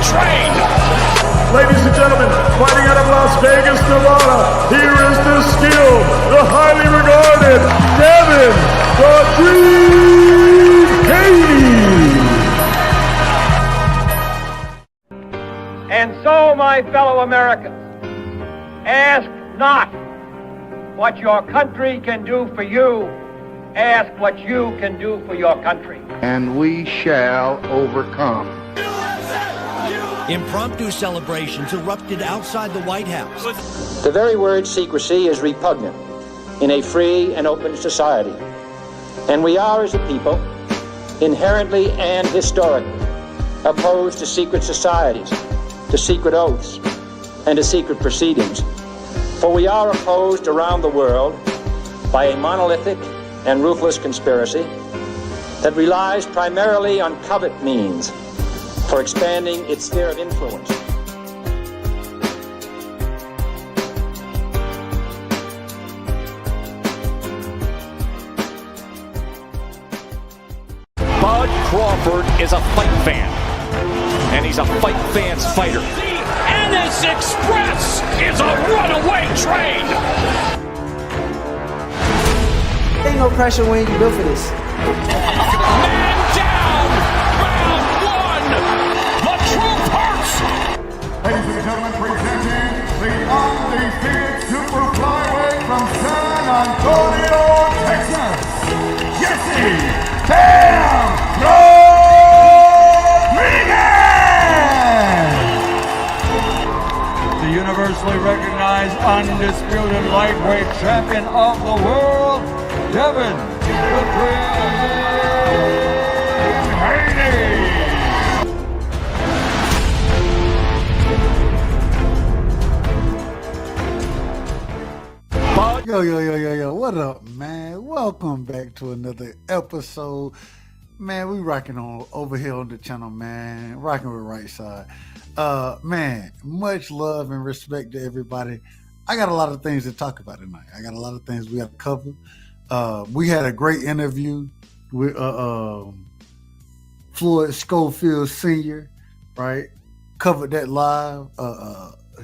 train. Ladies and gentlemen, fighting out of Las Vegas, Nevada, here is the skilled, the highly regarded Devin the Dream Haney. And so, my fellow Americans, ask not what your country can do for you, ask what you can do for your country. And we shall overcome. Impromptu celebrations erupted outside the White House. The very word secrecy is repugnant in a free and open society. And we are, as a people, inherently and historically opposed to secret societies, to secret oaths, and to secret proceedings. For we are opposed around the world by a monolithic and ruthless conspiracy that relies primarily on covert means for expanding its sphere of influence. Bud Crawford is a fight fan, and he's a fight fan's fighter. The Ennis Express is a runaway train. Ain't no pressure when you built for this. Man down, round one. The truth hurts. Ladies and gentlemen, presenting the undefeated super flyweight from San Antonio, Texas, Jesse Pael Rodriguez! The universally recognized undisputed lightweight champion of the world, Devin the Dream Haney! Yo, what up, man? Welcome back to another episode. Man, we rocking on over here on the channel, man. Rocking with Right Side. Man, much love and respect to everybody. I got a lot of things to talk about tonight. I got a lot of things we have to cover. We had a great interview with Floyd Schofield Sr., right? Covered that live.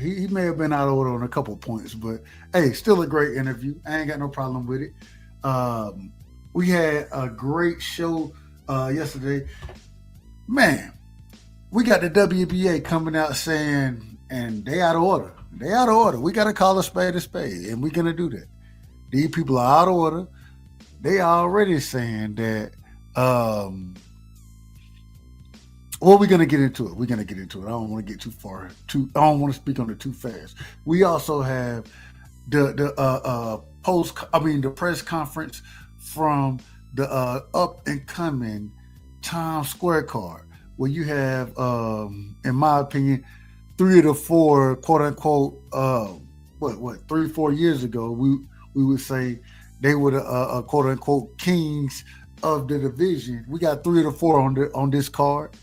He may have been out of order on a couple points, but hey, still a great interview. I ain't got no problem with it. We had a great show yesterday. Man, we got the WBA coming out saying, and they out of order. They out of order. We got to call a spade, and we're going to do that. These people are out of order. They are already saying that, well, we're going to get into it. We're going to get into it. I don't want to get too far. I don't want to speak on it too fast. We also have the press conference from the up and coming Times Square card, where you have, in my opinion, 3 of the 4 quote unquote, 3-4 years ago, we would say they were the quote unquote kings of the division. We got 3 of the 4 on this card.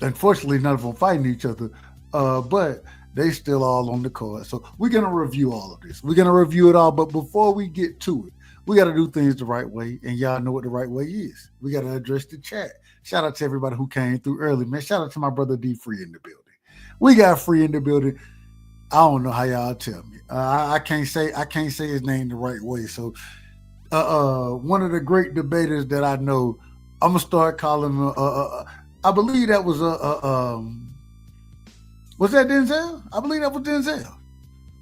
Unfortunately, none of them fighting each other, but they still all on the card. So we're going to review all of this. We're going to review it all. But before we get to it, we got to do things the right way. And y'all know what the right way is. We got to address the chat. Shout out to everybody who came through early, man. Shout out to my brother D Free in the building. We got Free in the building. I don't know how y'all tell me. I can't say his name the right way. So one of the great debaters that I know, I'm going to start calling him I believe that was that Denzel? I believe that was Denzel.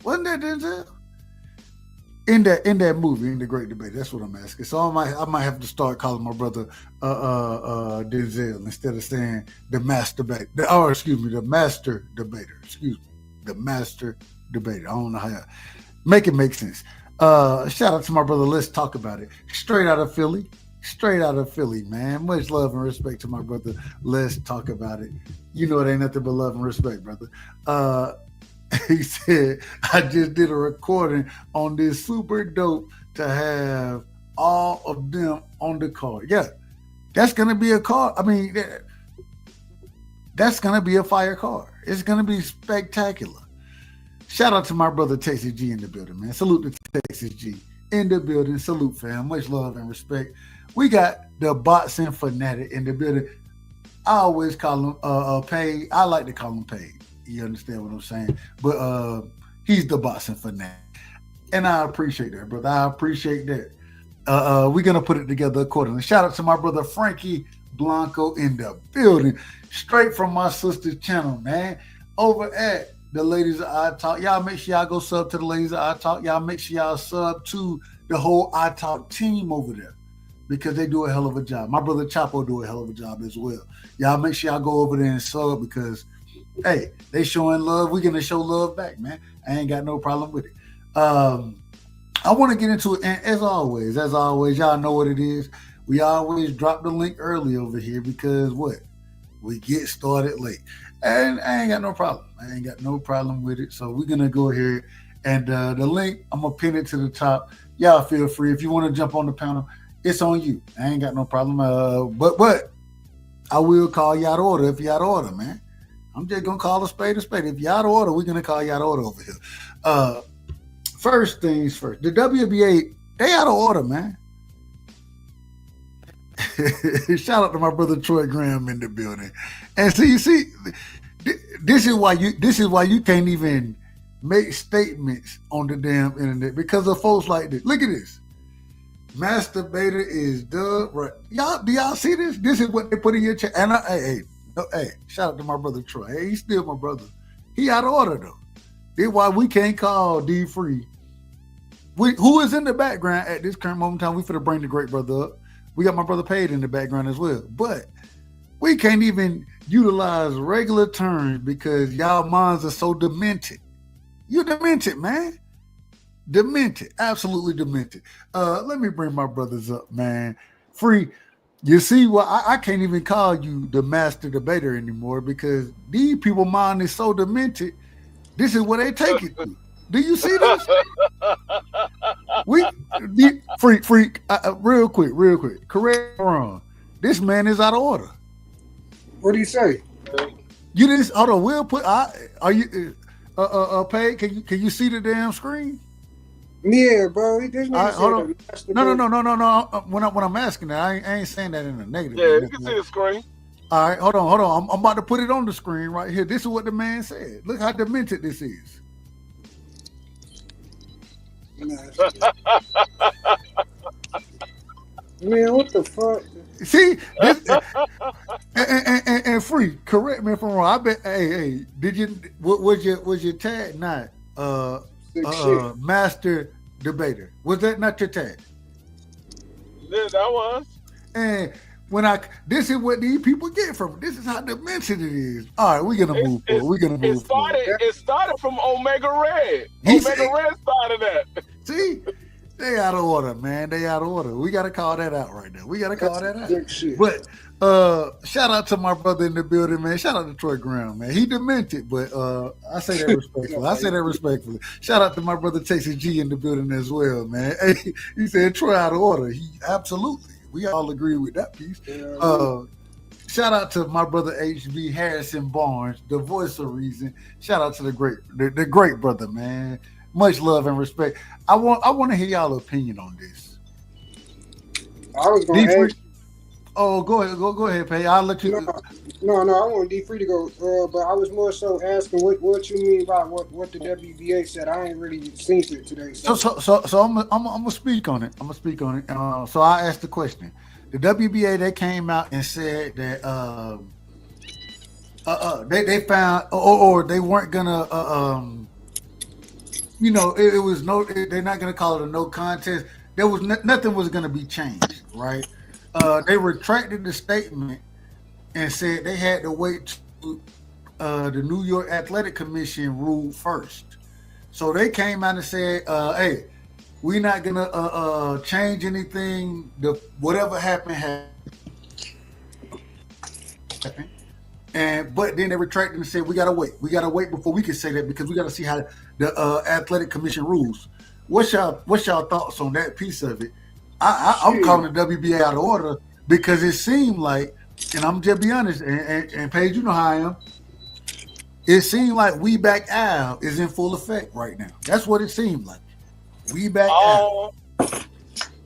Wasn't that Denzel? In that movie, in The Great Debate. That's what I'm asking. So I might have to start calling my brother Denzel instead of saying the master debater. The master debater. The master debater. I don't know how make it make sense. Shout out to my brother. Let's talk about it. Straight out of Philly, man. Much love and respect to my brother. Let's talk about it. You know it ain't nothing but love and respect, brother. He said, I just did a recording on this, super dope to have all of them on the card. Yeah, that's going to be a card. I mean, that's going to be a fire card. It's going to be spectacular. Shout out to my brother Texas G in the building, man. Salute to Texas G in the building. Salute, fam. Much love and respect. We got the boxing fanatic in the building. I always call him Paid. I like to call him Paid. You understand what I'm saying? But he's the boxing fanatic. And I appreciate that, brother. I appreciate that. We're gonna put it together accordingly. Shout out to my brother Frankie Blanco in the building, straight from my sister's channel, man. Over at the Ladies of I Talk. Y'all make sure y'all go sub to the Ladies of I Talk. Y'all make sure y'all sub to the whole I Talk team over there because they do a hell of a job. My brother Chapo do a hell of a job as well. Y'all make sure y'all go over there and sub because, hey, they showing love. We're gonna show love back, man. I ain't got no problem with it. I want to get into it, and as always, y'all know what it is. We always drop the link early over here because what? We get started late. And I ain't got no problem. I ain't got no problem with it. So we're going to go ahead and the link, I'm going to pin it to the top. Y'all feel free. If you want to jump on the panel, it's on you. I ain't got no problem. But I will call you out of order if you out of order, man. I'm just going to call a spade a spade. If you out of order, we're going to call you out of order over here. First things first. The WBA, they out of order, man. Shout out to my brother Troy Graham in the building. And so you see, this is why you can't even make statements on the damn internet because of folks like this. Look at this. Masturbator is dubbed right. Do y'all see this? This is what they put in your chat. And hey, shout out to my brother Troy. Hey, he's still my brother. He out of order though. That's why we can't call D Free. Who is in the background at this current moment in time? We finna bring the great brother up. We got my brother Paid in the background as well. But we can't even utilize regular terms because y'all minds are so demented. You demented, man. Demented. Absolutely demented. Let me bring my brothers up, man. Free. You see, well, I can't even call you the master debater anymore because these people mind is so demented. This is where they take it to. Do you see this? Freak. Real quick. Correct or wrong? This man is out of order. What do you say? You didn't. Hold on. We'll put. Are you? Paid? Can you see the damn screen? Yeah, bro. Hold on. No. When I'm asking that, I ain't saying that in a negative. Yeah, you can see the screen. All right, hold on. I'm about to put it on the screen right here. This is what the man said. Look how demented this is. Man, what the fuck? See, this, and Free. Correct me if I'm wrong. I bet. Hey, did you? Was your tag not master debater? Was that not your tag? Yeah, that was. And this is what these people get from it. This is how demented it is. All right, we're gonna move forward. It started from Omega Red. Red started that. See, they out of order, man. They out of order. We gotta call that out right now. We gotta call that out. But shout out to my brother in the building, man. Shout out to Troy Graham, man. He demented, but I say that respectfully. Shout out to my brother Texas G in the building as well, man. Hey, he said Troy out of order. Absolutely. We all agree with that piece. Shout out to my brother HB Harrison Barnes, the voice of reason. Shout out to the great brother, man. Much love and respect. I want to hear y'all opinion on this. I was going to ask. Oh, go ahead, Pay. I'll let you. No. I want D Free to go. But I was more so asking what you mean by what the WBA said. I ain't really seen it today. So I'm gonna speak on it. So I asked the question. The WBA, they came out and said that they found or they weren't gonna it was no, they're not gonna call it a no contest. There was nothing was gonna be changed, right? They retracted the statement and said they had to wait to the New York Athletic Commission rule first. So they came out and said, hey, we're not gonna change anything. Whatever happened. But then they retracted and said we gotta wait. We gotta wait before we can say that because we gotta see how the Athletic Commission rules. What's y'all thoughts on that piece of it? I'm calling the WBA out of order because it seemed like, and I'm just be honest, and Paige, you know how I am. It seemed like We Back Al is in full effect right now. That's what it seemed like. We Back Al.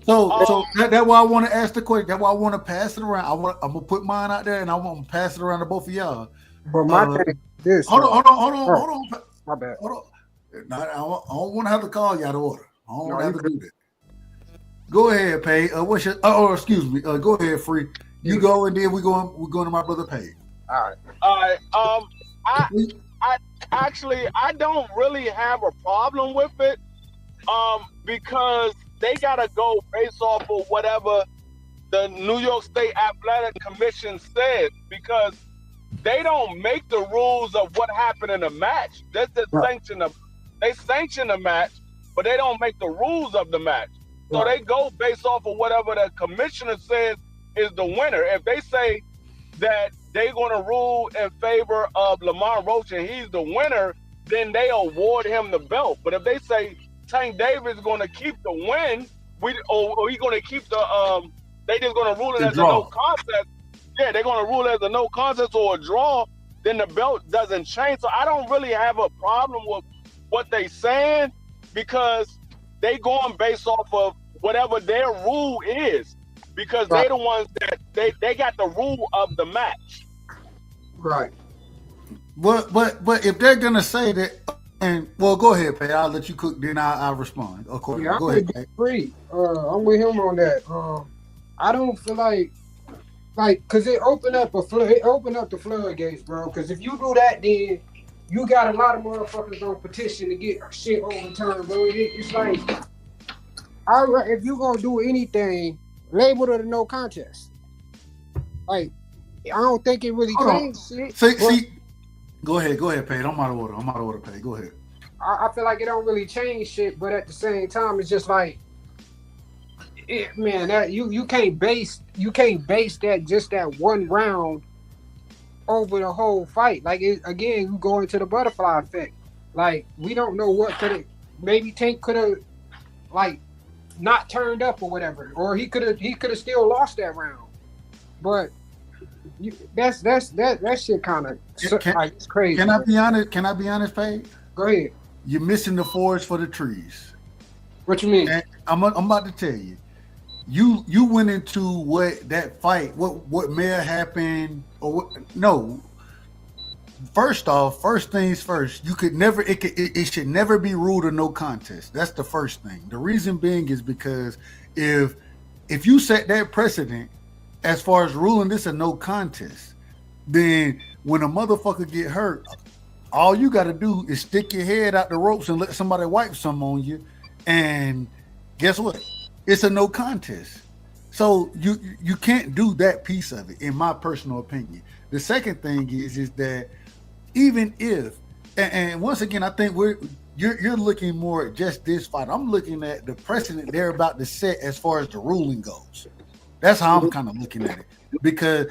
So that's why I want to ask the question. That's why I want to pass it around. I'm gonna put mine out there, and I want to pass it around to both of y'all. But my thing is this. Hold on. My bad. Hold on. I don't want to have to call you out of order. I don't want to have to do that. Go ahead, Pay. What's your? Excuse me. Go ahead, Free. You go, and then we're going to my brother Pay. All right. I actually don't really have a problem with it. Because they gotta go based off of whatever the New York State Athletic Commission said, because they don't make the rules of what happened in a match. They sanction a match, but they don't make the rules of the match. So they go based off of whatever the commissioner says is the winner. If they say that they're going to rule in favor of Lamar Roach and he's the winner, then they award him the belt. But if they say Tank Davis is going to keep the win, or he's going to keep the they just going to rule it as a no contest. Yeah, they're going to rule it as a no contest or a draw. Then the belt doesn't change. So I don't really have a problem with what they saying, because they going based off of whatever their rule is, because they're the ones that they got the rule of the match. Right. But if they're gonna say that, and well, go ahead, Pay. I'll let you cook. Then I'll respond. Of course. Yeah, go ahead, Pay. Free. I'm with him on that. I don't feel like because it opened up the floodgates, bro. Because if you do that, then you got a lot of motherfuckers on petition to get shit overturned, bro. It's like, if you gonna do anything, label it a no contest. Like, I don't think it really changed shit. See, go ahead, Pay. I'm out of order, Pay. Go ahead. I feel like it don't really change shit, but at the same time, it's just like, man, that you can't base that just that one round over the whole fight. Like, again, you go into the butterfly effect. Like, we don't know what maybe Tank could have like not turned up or whatever, or he could have still lost that round. But that shit kind of it's crazy. Can I be honest, Pay? Go ahead. You're missing the forest for the trees. What you mean? And I'm about to tell you. You went into what that fight, what may have happened, or what? No. First things first. You could never. It should never be ruled a no contest. That's the first thing. The reason being is because if you set that precedent as far as ruling this a no contest, then when a motherfucker get hurt, all you got to do is stick your head out the ropes and let somebody wipe some on you, and guess what? It's a no contest. So you can't do that piece of it, in my personal opinion. The second thing is that even if, and once again, I think you're looking more at just this fight. I'm looking at the precedent they're about to set as far as the ruling goes. That's how I'm kind of looking at it. Because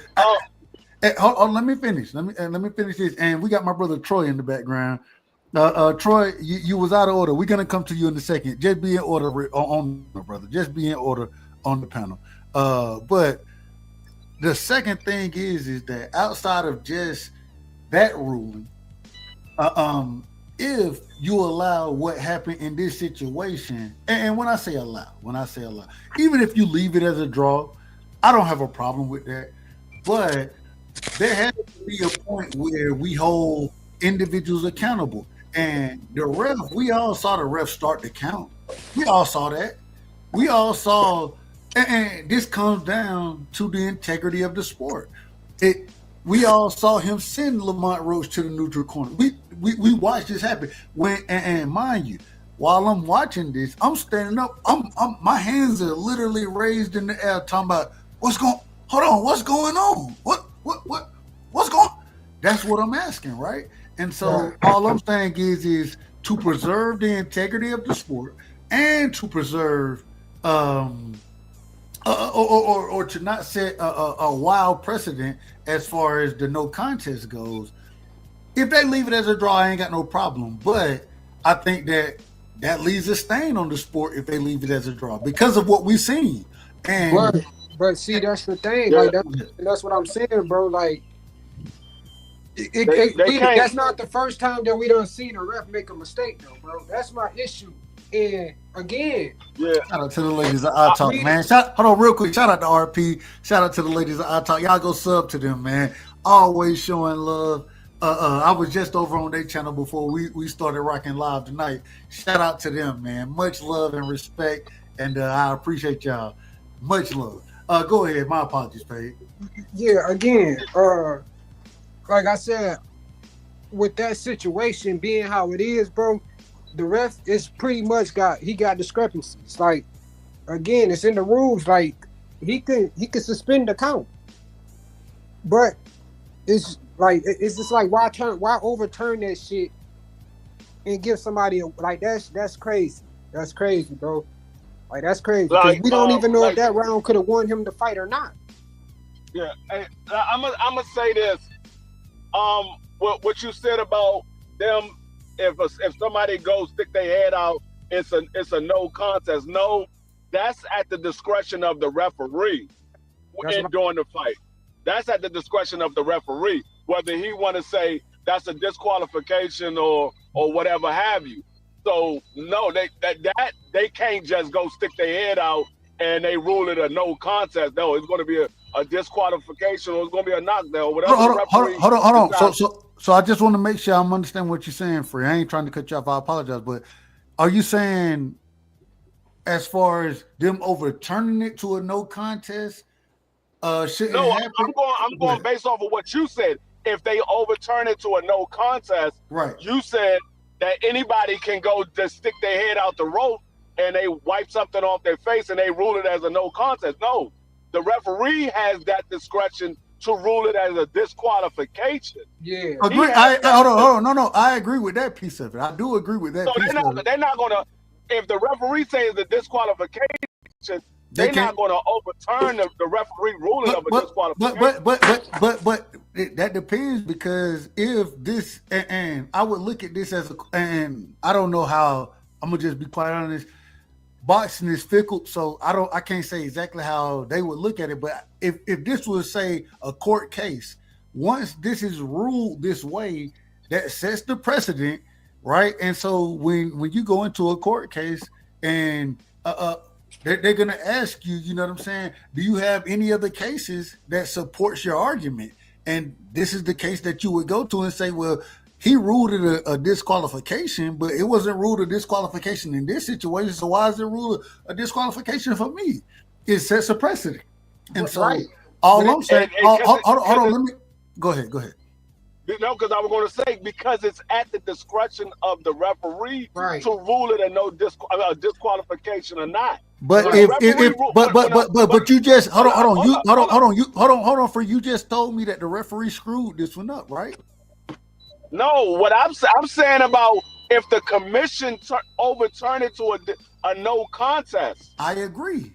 let me finish. Let me finish this. And we got my brother Troy in the background. Troy, you was out of order. We're gonna come to you in a second. Just be in order on my brother. Just be in order on the panel. But the second thing is that outside of just that ruling, if you allow what happened in this situation, and when I say allow, even if you leave it as a draw, I don't have a problem with that. But there has to be a point where we hold individuals accountable. And the ref, we all saw the ref start to count. We all saw that. We all saw, and this comes down to the integrity of the sport. We all saw him send Lamont Roach to the neutral corner. We watched this happen. And mind you, while I'm watching this, I'm standing up. My hands are literally raised in the air, talking about what's going on? What's going on? That's what I'm asking, right? And so all I'm saying is to preserve the integrity of the sport and to preserve or to not set a wild precedent as far as the no contest goes. If they leave it as a draw, I ain't got no problem. But I think that leaves a stain on the sport if they leave it as a draw because of what we've seen. And but see, that's the thing. Like that's what I'm saying, bro. Like that's not the first time that we done seen a ref make a mistake, though, bro. That's my issue. And again, Yeah. Shout out to the ladies of I Talk, man. Hold on real quick. Shout out to RP. Shout out to the ladies of I Talk. Y'all go sub to them, man. Always showing love. I was just over on their channel before we started rocking live tonight. Shout out to them, man. Much love and respect, and I appreciate y'all. Much love. Go ahead. My apologies, Paige. Yeah, again, like I said, with that situation being how it is, bro, the ref is pretty much got discrepancies. Like, again, it's in the rules. Like, he could suspend the count, but it's like it's just like why overturn that shit and give somebody that's crazy. That's crazy, bro. Like, that's crazy because we don't even know if that round could have won him the fight or not. Yeah, hey, I'm gonna say this. What you said about them, if somebody goes stick their head out, it's a no contest. No, that's at the discretion of the referee during the fight. That's at the discretion of the referee, whether he want to say that's a disqualification or whatever have you. So no, they can't just go stick their head out and they rule it a no contest. No, it's going to be a disqualification or it's going to be a knockdown or whatever. Hold on. So I just want to make sure I'm understanding what you're saying, Free. I ain't trying to cut you off. I apologize, but are you saying as far as them overturning it to a no contest? Shouldn't happen? I'm going based off of what you said. If they overturn it to a no contest, right? You said that anybody can go just stick their head out the rope and they wipe something off their face and they rule it as a no contest. No, the referee has that discretion to rule it as a disqualification. Yeah. Agree. Hold on. No. I agree with that piece of it. I do agree with that piece of it. They're not going to, if the referee says the disqualification, they're not going to overturn the referee ruling of a disqualification. But that depends, because if this, and I would look at this as and I don't know how, I'm gonna just be quite honest. Boxing is fickle, so I can't say exactly how they would look at it. But if this was, say, a court case, once this is ruled this way, that sets the precedent, right? And so when you go into a court case and they're going to ask you, you know what I'm saying, do you have any other cases that supports your argument? And this is the case that you would go to and say, well, he ruled it a disqualification, but it wasn't ruled a disqualification in this situation, so why is it ruled a disqualification for me? It sets a precedent. And so all I'm saying, hold on, let me, go ahead. No, because I was going to say, because it's at the discretion of the referee to rule it a disqualification or not. But but you just hold on, for you just told me that the referee screwed this one up, right? No, what I'm saying about if the commission overturn it to a no contest. I agree.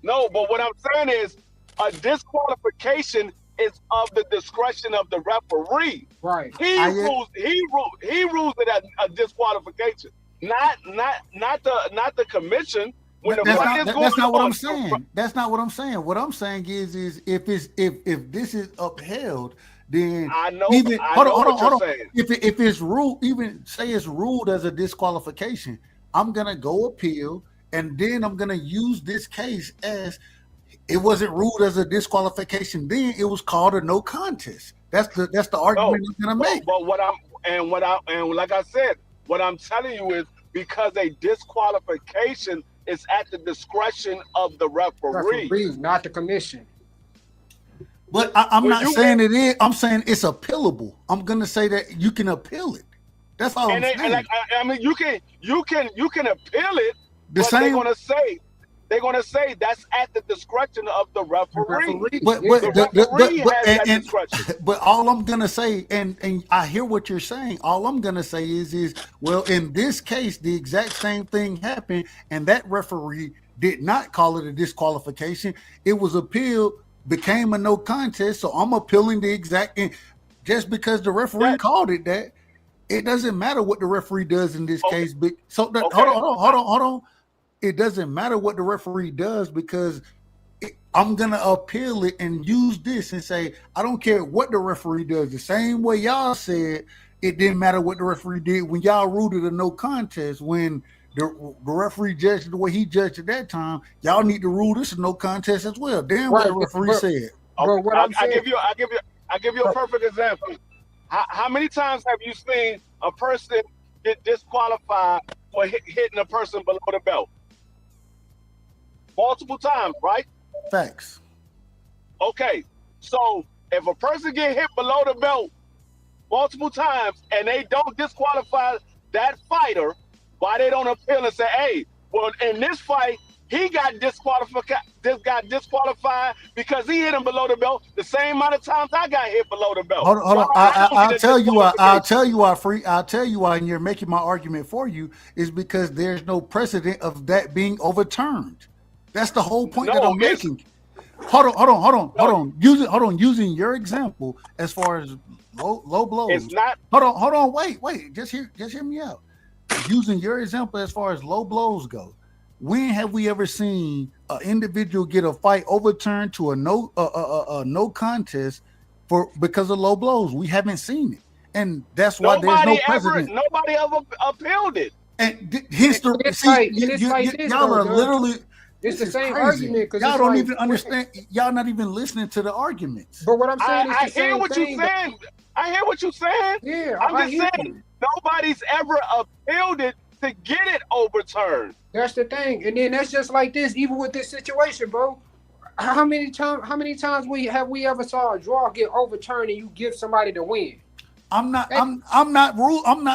No, but what I'm saying is a disqualification is of the discretion of the referee. Right. He rules it as a disqualification, not the commission. That's not what I'm saying. That's not what I'm saying. What I'm saying is if this is upheld, then hold on. If it's ruled, even say it's ruled as a disqualification, I'm gonna go appeal, and then I'm gonna use this case as it wasn't ruled as a disqualification. Then it was called a no contest. That's the argument I'm gonna make. But like I said, what I'm telling you is because a disqualification is at the discretion of the referee, not the commission. But I'm not saying it is. I'm saying it's appealable. I'm gonna say that you can appeal it. That's all I'm saying. I mean, you can appeal it. But they're gonna say that's at the discretion of the referee. But the referee has that discretion. But all I'm gonna say, and I hear what you're saying. All I'm gonna say is well, in this case, the exact same thing happened, and that referee did not call it a disqualification. It was appealed, became a no contest. So I'm appealing the exact. Just because the referee called it that, it doesn't matter what the referee does in this case. But hold on. It doesn't matter what the referee does, because I'm going to appeal it and use this and say, I don't care what the referee does. The same way y'all said it didn't matter what the referee did when y'all ruled it a no contest, when the referee judged the way he judged at that time, y'all need to rule this is no contest as well. Damn what the referee said. Bro, what I'm saying, I give you a perfect example. How many times have you seen a person get disqualified for hitting a person below the belt? Multiple times, right? Facts. Okay, so if a person get hit below the belt multiple times and they don't disqualify that fighter, why they don't appeal and say, hey, well, in this fight, he got disqualified. This got disqualified because he hit him below the belt the same amount of times I got hit below the belt. Hold on. I'll tell you why. I'll tell you why. And you're making my argument for you is because there's no precedent of that being overturned. That's the whole point that I'm making. Hold on. Using your example as far as low blows. It's not. Hold on. Wait. Just hear me out. Using your example as far as low blows go. When have we ever seen an individual get a fight overturned to a no contest because of low blows? We haven't seen it, and that's why there's no precedent. Nobody ever appealed it. And history, y'all are literally. It's the same argument because y'all don't even understand. Y'all not even listening to the arguments. But what I'm saying is, I hear what you're saying. I hear what you're saying. Yeah, I'm just saying nobody's ever appealed it to get it overturned. That's the thing, and then that's just like this. Even with this situation, bro, how many times have we ever saw a draw get overturned and you give somebody the win? I'm not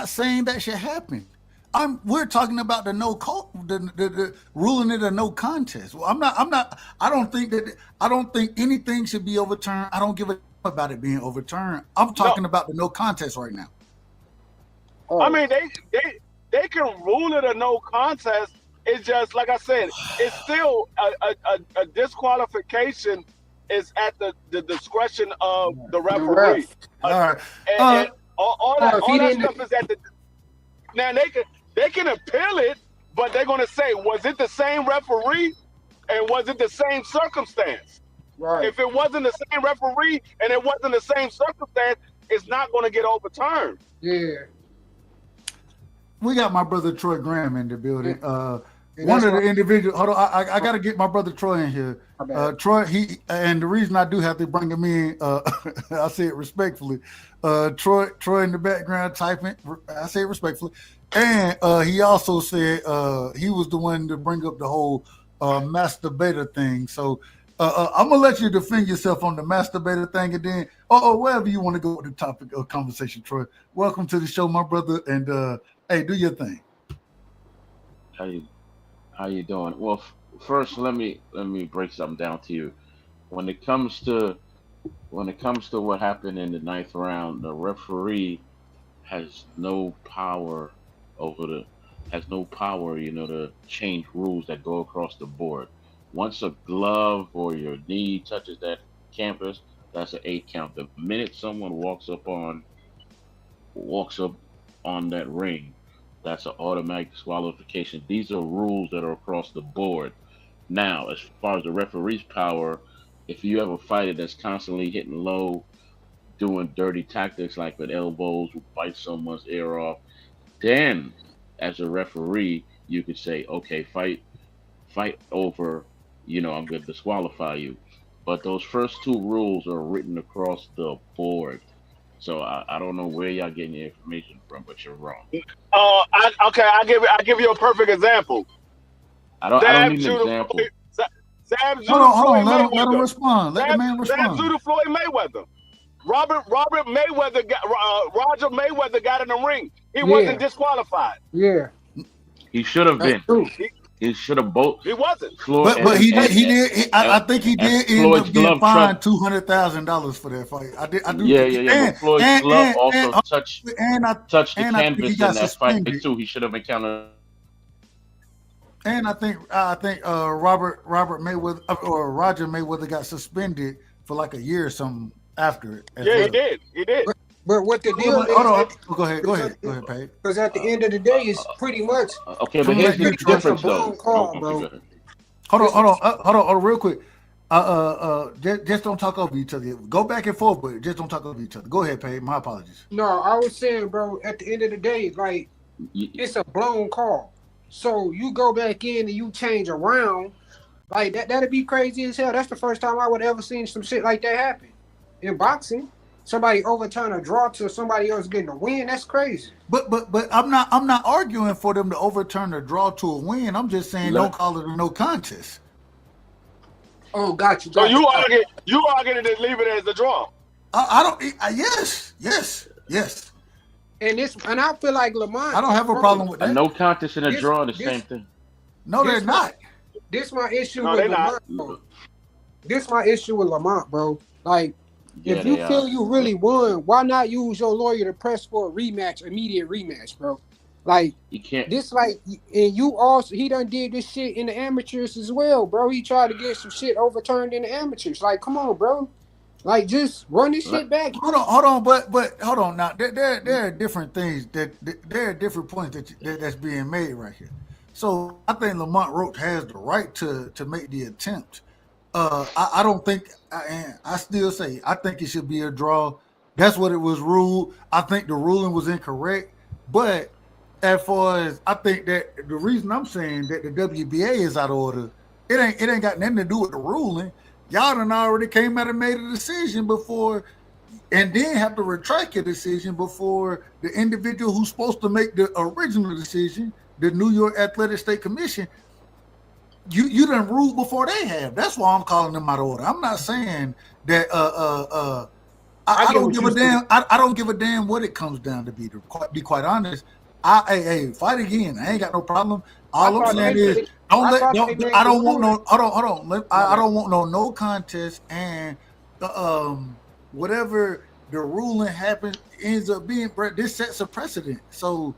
saying that should happen. We're talking about the ruling it a no contest. Well, I don't think anything should be overturned. I don't give a about it being overturned. I'm talking about the no contest right now. I mean, they can rule it a no contest. It's just like I said, it's still a disqualification is at the discretion of the referee. All right. And all that stuff is at the. Now they can appeal it, but they're going to say, was it the same referee and was it the same circumstance? Right. If it wasn't the same referee and it wasn't the same circumstance, it's not going to get overturned. Yeah. We got my brother Troy Graham in the building. One of the individuals. Hold on, I got to get my brother Troy in here. Troy, and the reason I do have to bring him in, I say it respectfully. Troy in the background typing. I say it respectfully, and he also said he was the one to bring up the whole masturbator thing. So I'm gonna let you defend yourself on the masturbator thing, and then wherever you want to go with the topic of conversation. Troy, welcome to the show, my brother, and hey, do your thing. How you doing? Well, first let me break something down to you. When it comes to what happened in the 9th round, the referee has no power to change rules that go across the board. Once a glove or your knee touches that canvas, that's an 8 count. The minute someone walks up on that ring, that's an automatic disqualification. These are rules that are across the board. Now, as far as the referee's power, if you have a fighter that's constantly hitting low, doing dirty tactics like with elbows, bite someone's ear off, then as a referee, you could say, okay, fight over, I'm going to disqualify you. But those first 2 rules are written across the board. So I don't know where y'all getting your information from, but you're wrong. I'll give you a perfect example. I don't need an example. Hold on. Let him respond. Let the man respond. Zab Judah Floyd Mayweather. Roger Mayweather got in the ring. He wasn't disqualified. Yeah. He should have been. He should have both. He wasn't. But he did. I think he did end up getting fined $200,000 for that fight. I do. Yeah. But Floyd's glove also touched the canvas in that fight too. He should have encountered. And I think Robert Mayweather or Roger Mayweather got suspended for like a year or something after it. Yeah, he did. But what the deal is? Hold on. Go ahead, Pael. Because at the end of the day, it's pretty much. Okay, but here's the difference, though. Hold on, real quick. Just don't talk over each other. Go back and forth, but just don't talk over each other. Go ahead, Pael. My apologies. No, I was saying, bro. At the end of the day, like it's a blown call. So you go back in and you change around. Like that'd be crazy as hell. That's the first time I would ever seen some shit like that happen. In boxing, somebody overturn a draw to somebody else getting a win. That's crazy. But I'm not arguing for them to overturn a draw to a win. I'm just saying don't call it a no contest. Oh, got you. So you arguing to leave it as a draw? I don't. Yes. And I feel like Lamont. I don't have a problem with that. A no contest and a draw, the same thing. No, they're not. This my issue with Lamont. Bro. This my issue with Lamont, bro. Like, if you feel you really won, why not use your lawyer to press for a rematch, immediate rematch, bro? Like, you can't. This like, and you also he done did this shit in the amateurs as well, bro. He tried to get some shit overturned in the amateurs. Like, come on, bro. Like, just run this shit back. Hold on, but hold on. Now there are different things there are different points that's being made right here. So I think Lamont Roach has the right to make the attempt. I don't think, I still say I think it should be a draw. That's what it was ruled. I think the ruling was incorrect, but as far as I think that the reason I'm saying that the WBA is out of order, it ain't got nothing to do with the ruling. Y'all done already came out and made a decision before, and then have to retract your decision before the individual who's supposed to make the original decision, the New York Athletic State Commission, you done ruled before they have. That's why I'm calling them out of order. I'm not saying that I don't give a damn. I don't give a damn what it comes down to be. To be quite honest, hey, fight again. I ain't got no problem. All I'm saying is I don't want no. Hold on. I don't want no contest, and whatever the ruling happens ends up being. This sets a precedent. So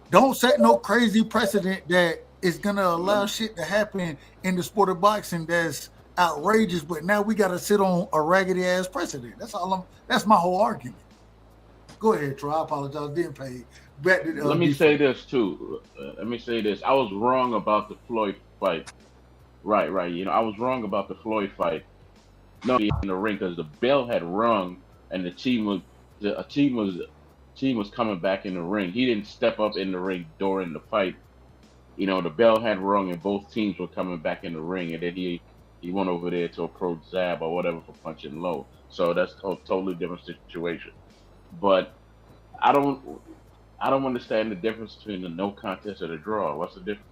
don't set no crazy precedent that is gonna allow shit to happen in the sport of boxing that's outrageous. But now we got to sit on a raggedy ass precedent. That's my whole argument. Go ahead, Troy. I apologize. Didn't pay. Let me say this too. I was wrong about the Floyd fight. Right. I was wrong about the Floyd fight. No, in the ring because the bell had rung and the team was coming back in the ring. He didn't step up in the ring during the fight. The bell had rung and both teams were coming back in the ring, and then he went over there to approach Zab or whatever for punching low. So that's a totally different situation. But I don't understand the difference between the no contest or the draw. What's the difference?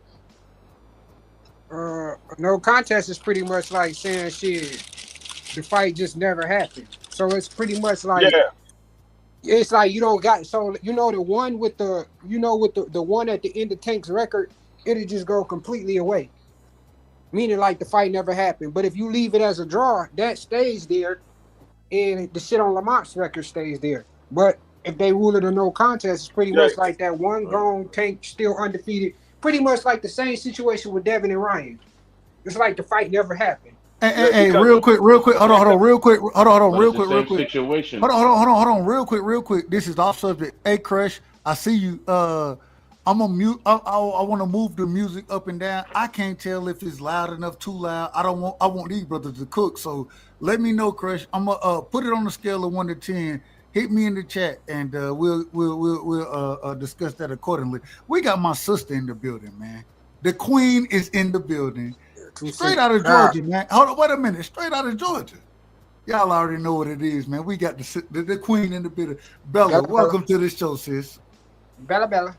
No contest is pretty much like saying shit. The fight just never happened. So it's pretty much like it's like you don't got the one with the the one at the end of Tank's record, it'll just go completely away. Meaning like the fight never happened. But if you leave it as a draw, that stays there, and the shit on Lamont's record stays there. But if they rule it a no contest, it's pretty much like that one gone Tank still undefeated. Pretty much like the same situation with Devin and Ryan. It's like the fight never happened. Hey, real quick. Hold on, real quick. Situation. Hold on, real quick. This is off subject. Hey, Crush, I see you. I'm on mute. I want to move the music up and down. I can't tell if it's loud enough, too loud. I want these brothers to cook. So let me know, Crush. I'm gonna put it on a scale of 1 to 10. Hit me in the chat, and we'll discuss that accordingly. We got my sister in the building, man. The Queen is in the building. Straight out of Georgia, man. Hold on, wait a minute. Straight out of Georgia. Y'all already know what it is, man. We got the Queen in the building. Bella, welcome to the show, sis. Bella.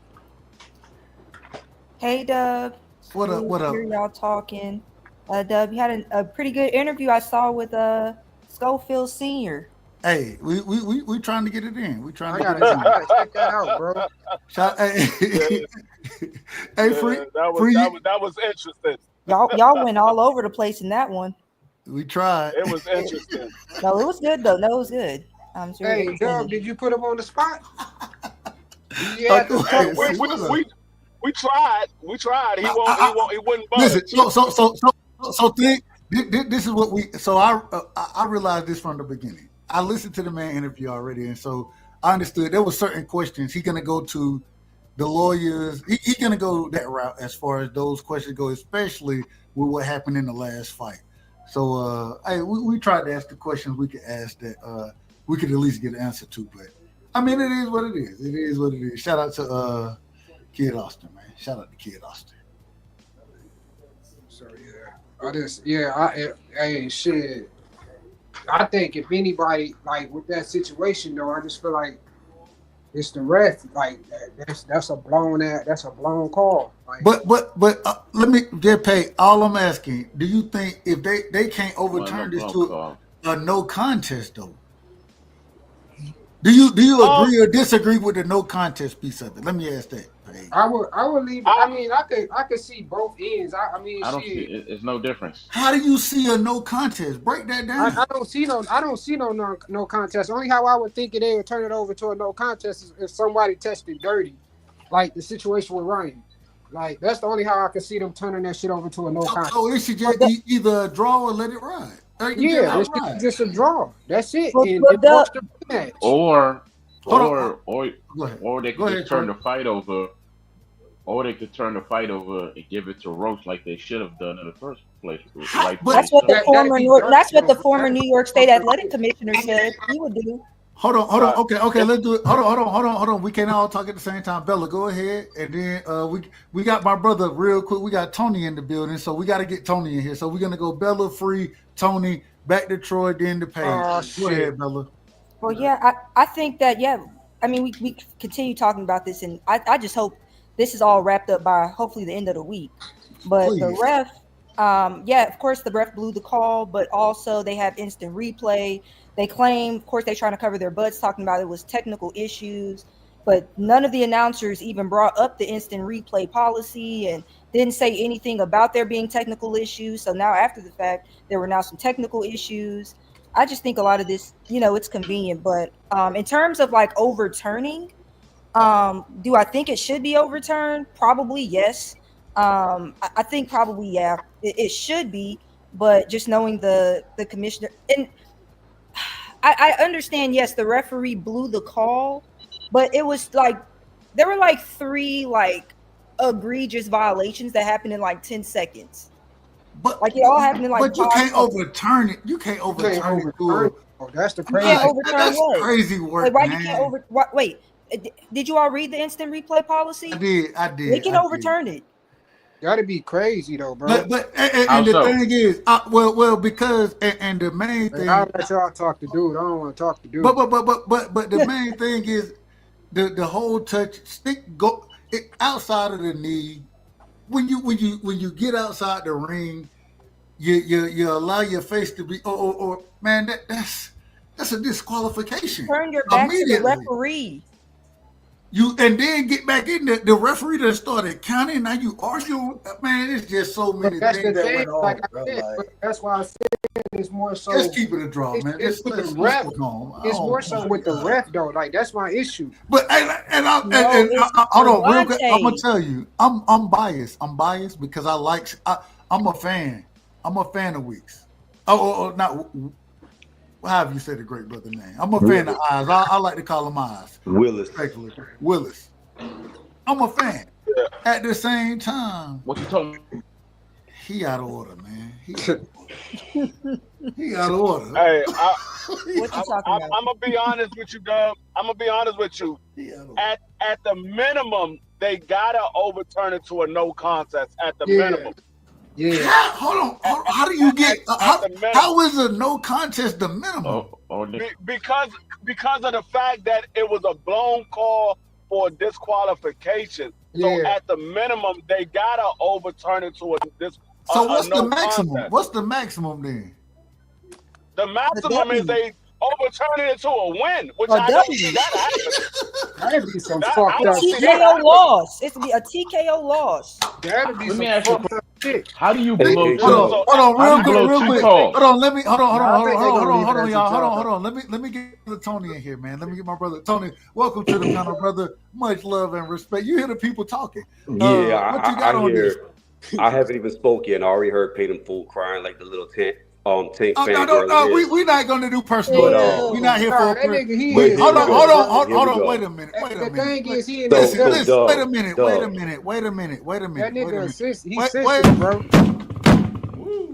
Hey, Dub. What up? Hear y'all talking. Dub, you had a pretty good interview I saw with Schofield Sr. Hey, we trying to get it in. We trying to get it in. Check that out, bro. Hey, free. That was interesting. Y'all went all over the place in that one. We tried. It was interesting. No, it was good though. No, it was good. I'm sure. Hey, Doug, did you put him on the spot? We tried. He wouldn't budge. Listen, so think. This is what we. So I realized this from the beginning. I listened to the man interview already, and so I understood there were certain questions he's gonna go to the lawyers. He's gonna go that route as far as those questions go, especially with what happened in the last fight. So we tried to ask the questions we could ask that we could at least get an answer to. But I mean, it is what it is. It is what it is. Shout out to Kid Austin, man. Shout out to Kid Austin. So hey, shit. I think if anybody like with that situation though, I just feel like it's the ref. Like that's a blown call. Like, but let me just pay. All I'm asking, do you think if they can't overturn this to a no contest though? Do you agree or disagree with the no contest piece of it? Let me ask that. Pay. I would leave. I mean, I could see both ends. I mean, I don't see it's no difference. How do you see a no contest? Break that down. I don't see no contest. Only how I would think they would turn it over to a no contest is if somebody tested dirty, like the situation with Ryan. Like that's the only how I can see them turning that shit over to a no contest. Oh, it should just either draw or let it ride. Yeah, it's just a draw. That's it. Or they could just turn the fight over. Or they could turn the fight over and give it to Roach like they should have done in the first place. That's what the former New York State Athletic Commissioner said he would do. Hold on. Okay, let's do it. Hold on. We can't all talk at the same time. Bella, go ahead. And then we got my brother real quick. We got Tony in the building, so we got to get Tony in here. So we're gonna go Bella, Free, Tony, back to Troy, then to Paige. Go ahead, Bella. Well, yeah, I think that I mean we continue talking about this, and I just hope this is all wrapped up by hopefully the end of the week. But please. The ref, of course the ref blew the call, but also they have instant replay. They claim, of course, they're trying to cover their butts, talking about it was technical issues, but none of the announcers even brought up the instant replay policy and didn't say anything about there being technical issues. So now after the fact, there were now some technical issues. I just think a lot of this, it's convenient, but in terms of like overturning, do I think it should be overturned? Probably yes. I think probably yeah, it should be. But just knowing the commissioner, and I understand, yes, the referee blew the call, but it was like there were like 3 like egregious violations that happened in like 10 seconds. But like it all happened in like. But you can't overturn it. You can't overturn it. Oh, that's the crazy. You can't overturn that's what? Crazy work. Like, why man. you can't wait? Did you all read the instant replay policy? I did. They can overturn it. That'd be crazy though, bro. But and the thing is, because and the main thing. I'll let y'all talk to dude. I don't want to talk to dude. But the main thing is the whole touch stick outside of the knee. When you get outside the ring, you allow your face to be or man that's a disqualification. Turn your back to the referee. You and then get back in the referee that started counting. Now you argue, man. It's just so many things that went on. Like I said, that's why I said it's more so. Let's keep it a draw, man. It's with the ref. It's more so with the ref though. Like that's my issue. But hold on, real quick. I'm gonna tell you, I'm biased. I'm biased because I'm a fan. I'm a fan of Weeks. Not. How have you said the great brother name? I'm a fan of Eyes. I like to call him Eyes. Willis. I'm a fan. At the same time, what you talking? He out of order, man. He out of order. Hey, what you talking about? I'm gonna be honest with you, Dub. I'm gonna be honest with you. At the minimum, they gotta overturn it to a no contest. At the minimum. Yeah. Hold on. How do you get? How is a no contest the minimum? Because of the fact that it was a blown call for disqualification. So at the minimum, they gotta overturn it to So what's the maximum? Contest. What's the maximum then? The maximum is they overturning it to a win, which I don't see that happen. That'd be some fucked up shit. TKO loss. It's be a TKO loss. That'd be Let me some ask you. fucked up shit. How do you blow? Hold on, real quick. Hold on, let me I think hold on, y'all. Hold on. Let me get the Tony in here, man. Let me get my brother Tony. Welcome to the panel, brother. Much love and respect. You hear the people talking. Yeah, what you got I on hear. this? I haven't even spoke yet. I already heard Peyton Fool crying like the little tank fan. No, we're not going to do personal. We're not here for a person. Hold on. Wait a minute. The thing is, he wait a minute. That nigga, he's sensitive, bro.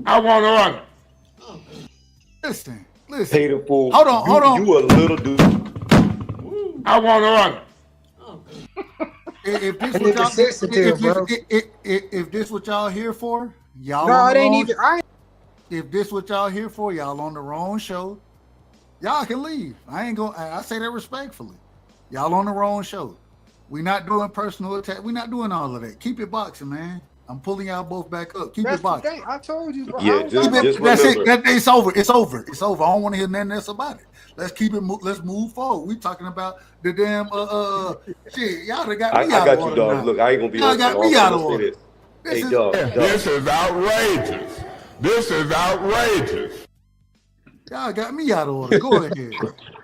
I want to run. Listen. Peyton Fool. Hold on. You a little dude. I want to run. If this what y'all here for, Y'all No, on it the ain't wrong. even. If this what y'all here for, y'all on the wrong show. Y'all can leave. I ain't going. I say that respectfully. Y'all on the wrong show. We not doing personal attack. We not doing all of that. Keep it boxing, man. I'm pulling y'all both back up. Keep That's it the boxing. thing. I told you, bro. I Yeah, don't got no. just That's it. remember. It's over. It's over. It's over. I don't want to hear nothing else about it. Let's keep it. Let's move forward. We talking about the damn shit. Y'all done got me I out of got you, order dog. now. Look, I ain't gonna be Y'all on got long, me but I'm out of gonna say order. this. This Hey, is dog. This is outrageous. This is outrageous. y'all got me out of order. Go ahead.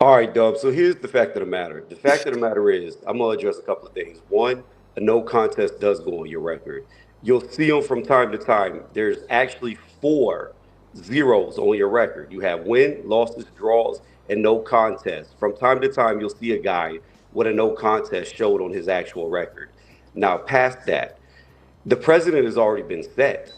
All right, Dub. So here's the fact of the matter. The fact of the matter is, I'm gonna address a couple of things. One, a no contest does go on your record. You'll see them from time to time. There's actually 4 zeros on your record. You have win, losses, draws, and no contest. From time to time, you'll see a guy with a no contest showed on his actual record. Now, past that, the president has already been set.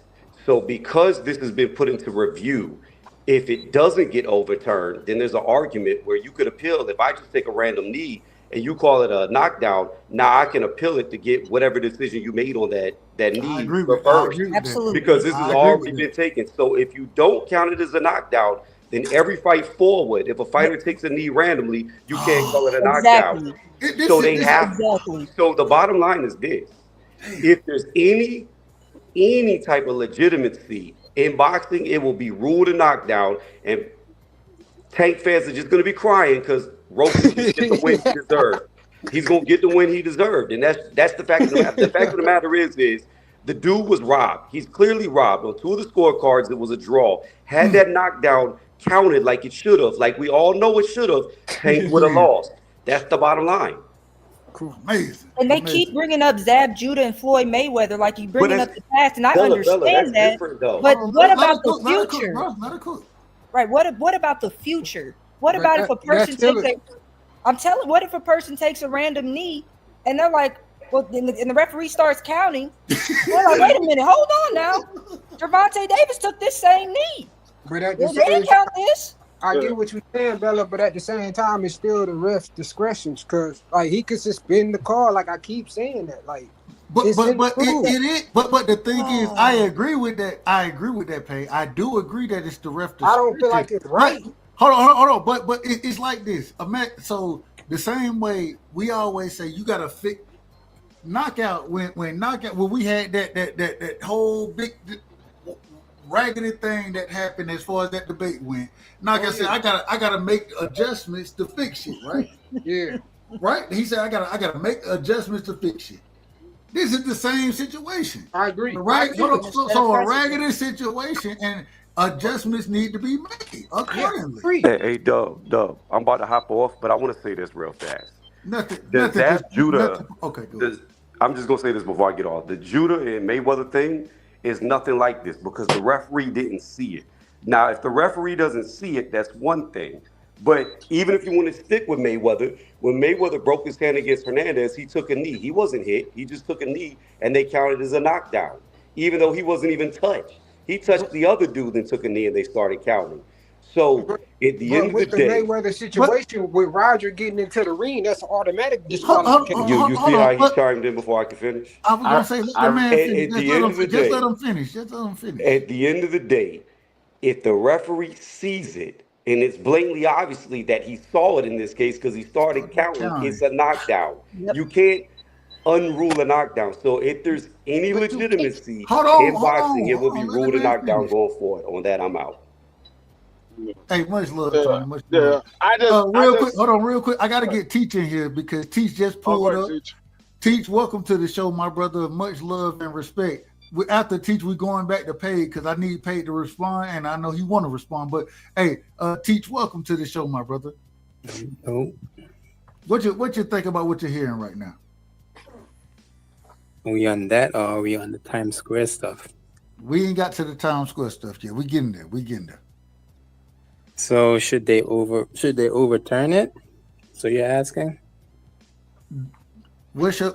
So because this has been put into review, if it doesn't get overturned, then there's an argument where you could appeal. If I just take a random knee and you call it a knockdown, now I can appeal it to get whatever decision you made on that I knee agree with. I reversed agree with that. because this has I agree already with been that. taken. So if you don't count it as a knockdown, then every fight forward, if a fighter takes a knee randomly, you can't call it a knockdown. Exactly. So they have. Exactly. So the bottom line is this: if there's any type of legitimacy in boxing, it will be ruled a knockdown, and Tank fans are just going to be crying because Roach is going to get the win he deserved. He's going to get the win he deserved, and that's the fact of the matter. The fact of the matter is the dude was robbed. He's clearly robbed. On 2 of the scorecards, it was a draw. Had that knockdown counted like it should have, like we all know it should have, Tank would have lost. That's the bottom line. Amazing. And they keep bringing up Zab Judah and Floyd Mayweather, like you bringing that's- up the past, and I Bella, understand that's that. different, though. But Hold on, what let about her the cook, let her cook, future? bro. Let her cook. Right. What about the future? What But about if a person still takes a? I'm telling. What if a person takes a random knee and they're like, well, and the referee starts counting. They're like, wait a minute, hold on now. Gervonta Davis took this same knee. But at They the same didn't count this. I get what you're saying, Bella, but at the same time, it's still the ref's discretion because, like, he could suspend the call. Like I keep saying that, like, But it's in the rules. it is. But the thing is, I agree with that. I agree with that, Pay. I do agree that it's the ref. I don't feel like it's right. But, hold on. But it's like this. So the same way we always say, you got to fix knockout when we had that whole big raggedy thing that happened as far as that debate went. Like I said, I gotta make adjustments to fix it, right? Yeah. Right? He said I gotta make adjustments to fix it. This is the same situation. I agree. Right? So a raggedy situation and adjustments need to be made accordingly. Hey, Dub, I'm about to hop off, but I want to say this real fast. Nothing. Judah. Okay, good. I'm just gonna say this before I get off. The Judah and Mayweather thing is nothing like this because the referee didn't see it. Now, if the referee doesn't see it, that's one thing. But even if you want to stick with Mayweather, when Mayweather broke his hand against Hernandez, he took a knee. He wasn't hit. He just took a knee, and they counted as a knockdown, even though he wasn't even touched. He touched the other dude and took a knee, and they started counting. So at the end of the day, Mayweather situation with Roger getting into the ring, that's an automatic disqualification. You see how he chimed in before I could finish? I was gonna say, let the man finish. Just let him finish. At the end of the day, if the referee sees it, and it's blatantly obviously that he saw it in this case because he started counting, it's a knockdown. Yep. You can't unrule a knockdown. So if there's any legitimacy in boxing, it will be ruled a knockdown going forward. On that, I'm out. Hey, much love, Tony. Much love. Real quick. I got to get Teach in here because Teach just pulled up. Teach, welcome to the show, my brother. Much love and respect. After Teach, we're going back to Paid because I need Paid to respond, and I know he want to respond. But hey, Teach, welcome to the show, my brother. Oh. What you think about what you're hearing right now? Are we on that or are we on the Times Square stuff? We ain't got to the Times Square stuff yet. We getting there. So should they overturn it? So you're asking? What's your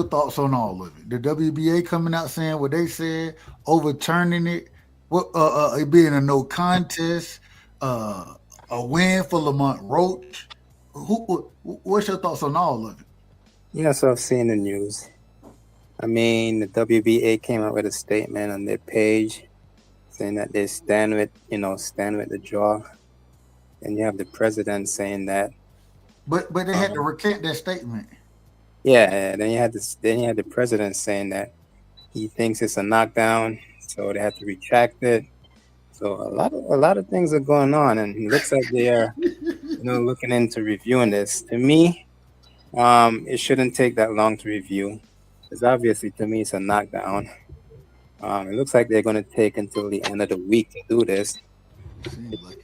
thoughts on all of it? The WBA coming out saying what they said, overturning it, it being a no contest, a win for Lamont Roach. What's your thoughts on all of it? Yeah, so I've seen the news. I mean, the WBA came out with a statement on their page saying that they stand with the draw. And you have the president saying that. But they had to recant that statement. Yeah, then you had the president saying that he thinks it's a knockdown, so they had to retract it. So a lot of things are going on, and it looks like they are, looking into reviewing this. To me, it shouldn't take that long to review, because obviously to me it's a knockdown. It looks like they're going to take until the end of the week to do this.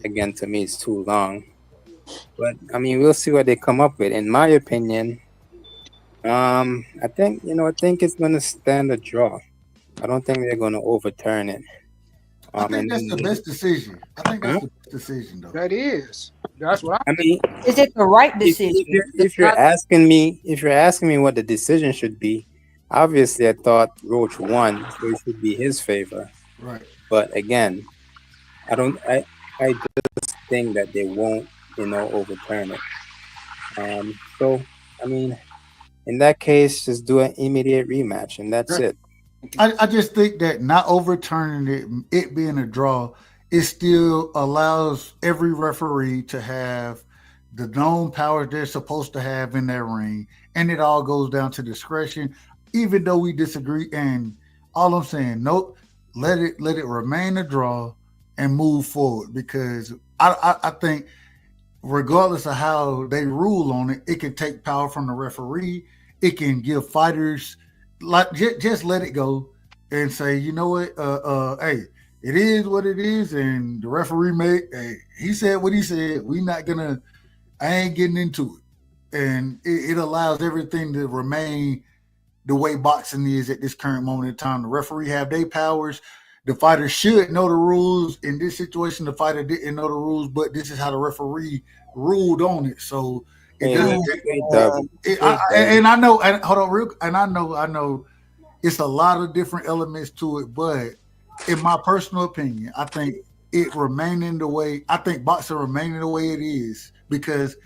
Again, to me, it's too long. But I mean, we'll see what they come up with. In my opinion, I think it's going to stand a draw. I don't think they're going to overturn it. I think that's the best decision. I think that's the best decision, though. That is. That's what I mean. Is it the right decision? If you're asking me what the decision should be, obviously I thought Roach won, so it should be his favor. Right. But again, I just think that they won't, overturn it. So I mean, in that case, just do an immediate rematch, and that's it. I just think that not overturning it being a draw, it still allows every referee to have the known powers they're supposed to have in that ring, and it all goes down to discretion, even though we disagree. And all I'm saying, nope, let it remain a draw and move forward, because I think regardless of how they rule on it, it can take power from the referee. It can give fighters just let it go and say, you know what, hey, it is what it is, and the referee he said what he said. I ain't getting into it, and it allows everything to remain the way boxing is at this current moment in time. The referee have their powers. The fighter should know the rules. In this situation, the fighter didn't know the rules, but this is how the referee ruled on it. So it doesn't. And I know. And hold on, and I know. It's a lot of different elements to it, but in my personal opinion, I think it remaining the way. I think boxing remaining the way it is, because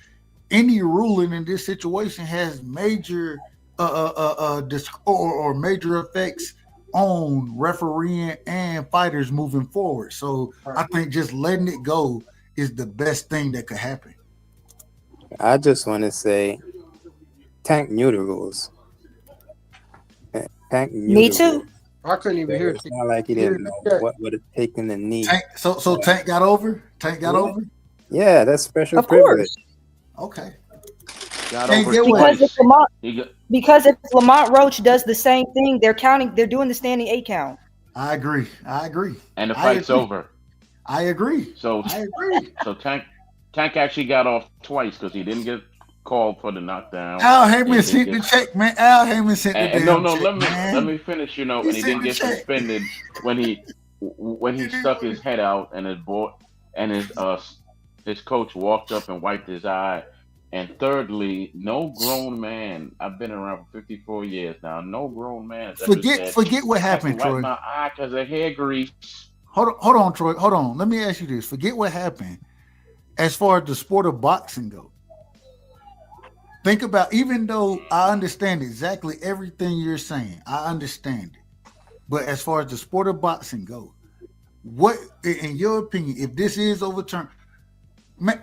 any ruling in this situation has major or major effects on refereeing and fighters moving forward. So I think just letting it go is the best thing that could happen. I just want to say, Tank knew the rules. Tank knew Me too. Rules. I couldn't even hear it. It's not like he didn't know what would have taken the knee. So Tank got over? Tank got over? Yeah, that's special Of privilege. course. Okay. Got over twice. Because if Lamont Roach does the same thing, they're doing the standing 8 count. I agree. And the fight's over. I agree. So Tank actually got off twice because he didn't get called for the knockdown. Al Heyman sent the check, man. Al Heyman sent the damn check. Let me finish. And he didn't get suspended when he stuck his head out, and his coach walked up and wiped his eye. And thirdly, no grown man. I've been around for 54 years now. No grown man. Forget what happened, Troy. Wipe my eye because of hair grease. Hold on, Troy. Hold on. Let me ask you this. Forget what happened. As far as the sport of boxing goes, think about, even though I understand exactly everything you're saying, I understand it. But as far as the sport of boxing goes, what, in your opinion, if this is overturned,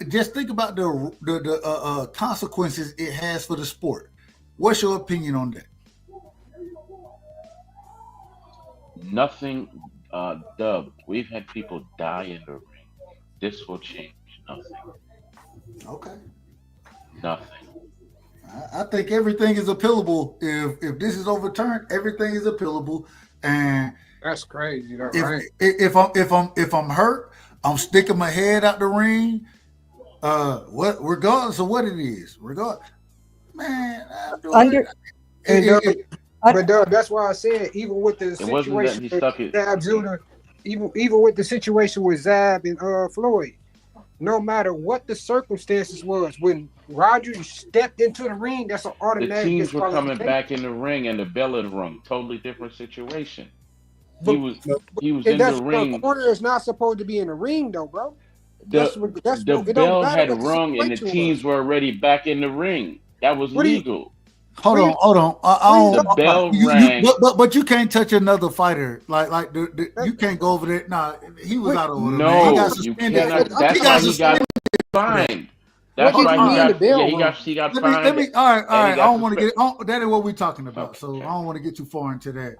just think about the consequences it has for the sport. What's your opinion on that? Nothing, Dub. We've had people die in the ring. This will change nothing. Okay. Nothing. I think everything is appealable. If this is overturned, everything is appealable. And that's crazy, though, if, right? If I'm hurt, I'm sticking my head out the ring. Regardless of what it is, man. But that's why I said, even with the situation with Zab Judah, even with the situation with Zab and Floyd, no matter what the circumstances was, when Roger stepped into the ring, that's an automatic. The teams were coming back in the ring, and the bell had rung. Totally different situation. He was in the ring. The corner is not supposed to be in the ring, though, bro. The bell had rung, and the teams were already back in the ring. That was legal. Hold on. I The don't. bell rang. But you can't touch another fighter. You can't go over there. Nah, he was out of order. No, man. He got you suspended. cannot. That's why he got fined. That's why he got fined. Let me. All right. I don't want to get. That is what we're talking about. Okay. So I don't want to get too far into that.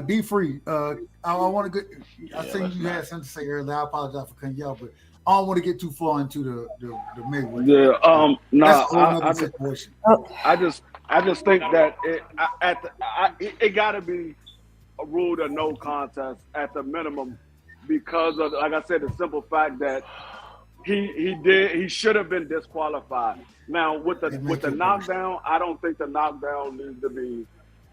D Free. I want to get. I think you had something to say earlier. I apologize for cutting you off, but I don't want to get too far into the Mayweather. Yeah. Situation. I just think that it got to be a ruled a no contest at the minimum because of, like I said, the simple fact that he should have been disqualified. Now with the knockdown, I don't think the knockdown needs to be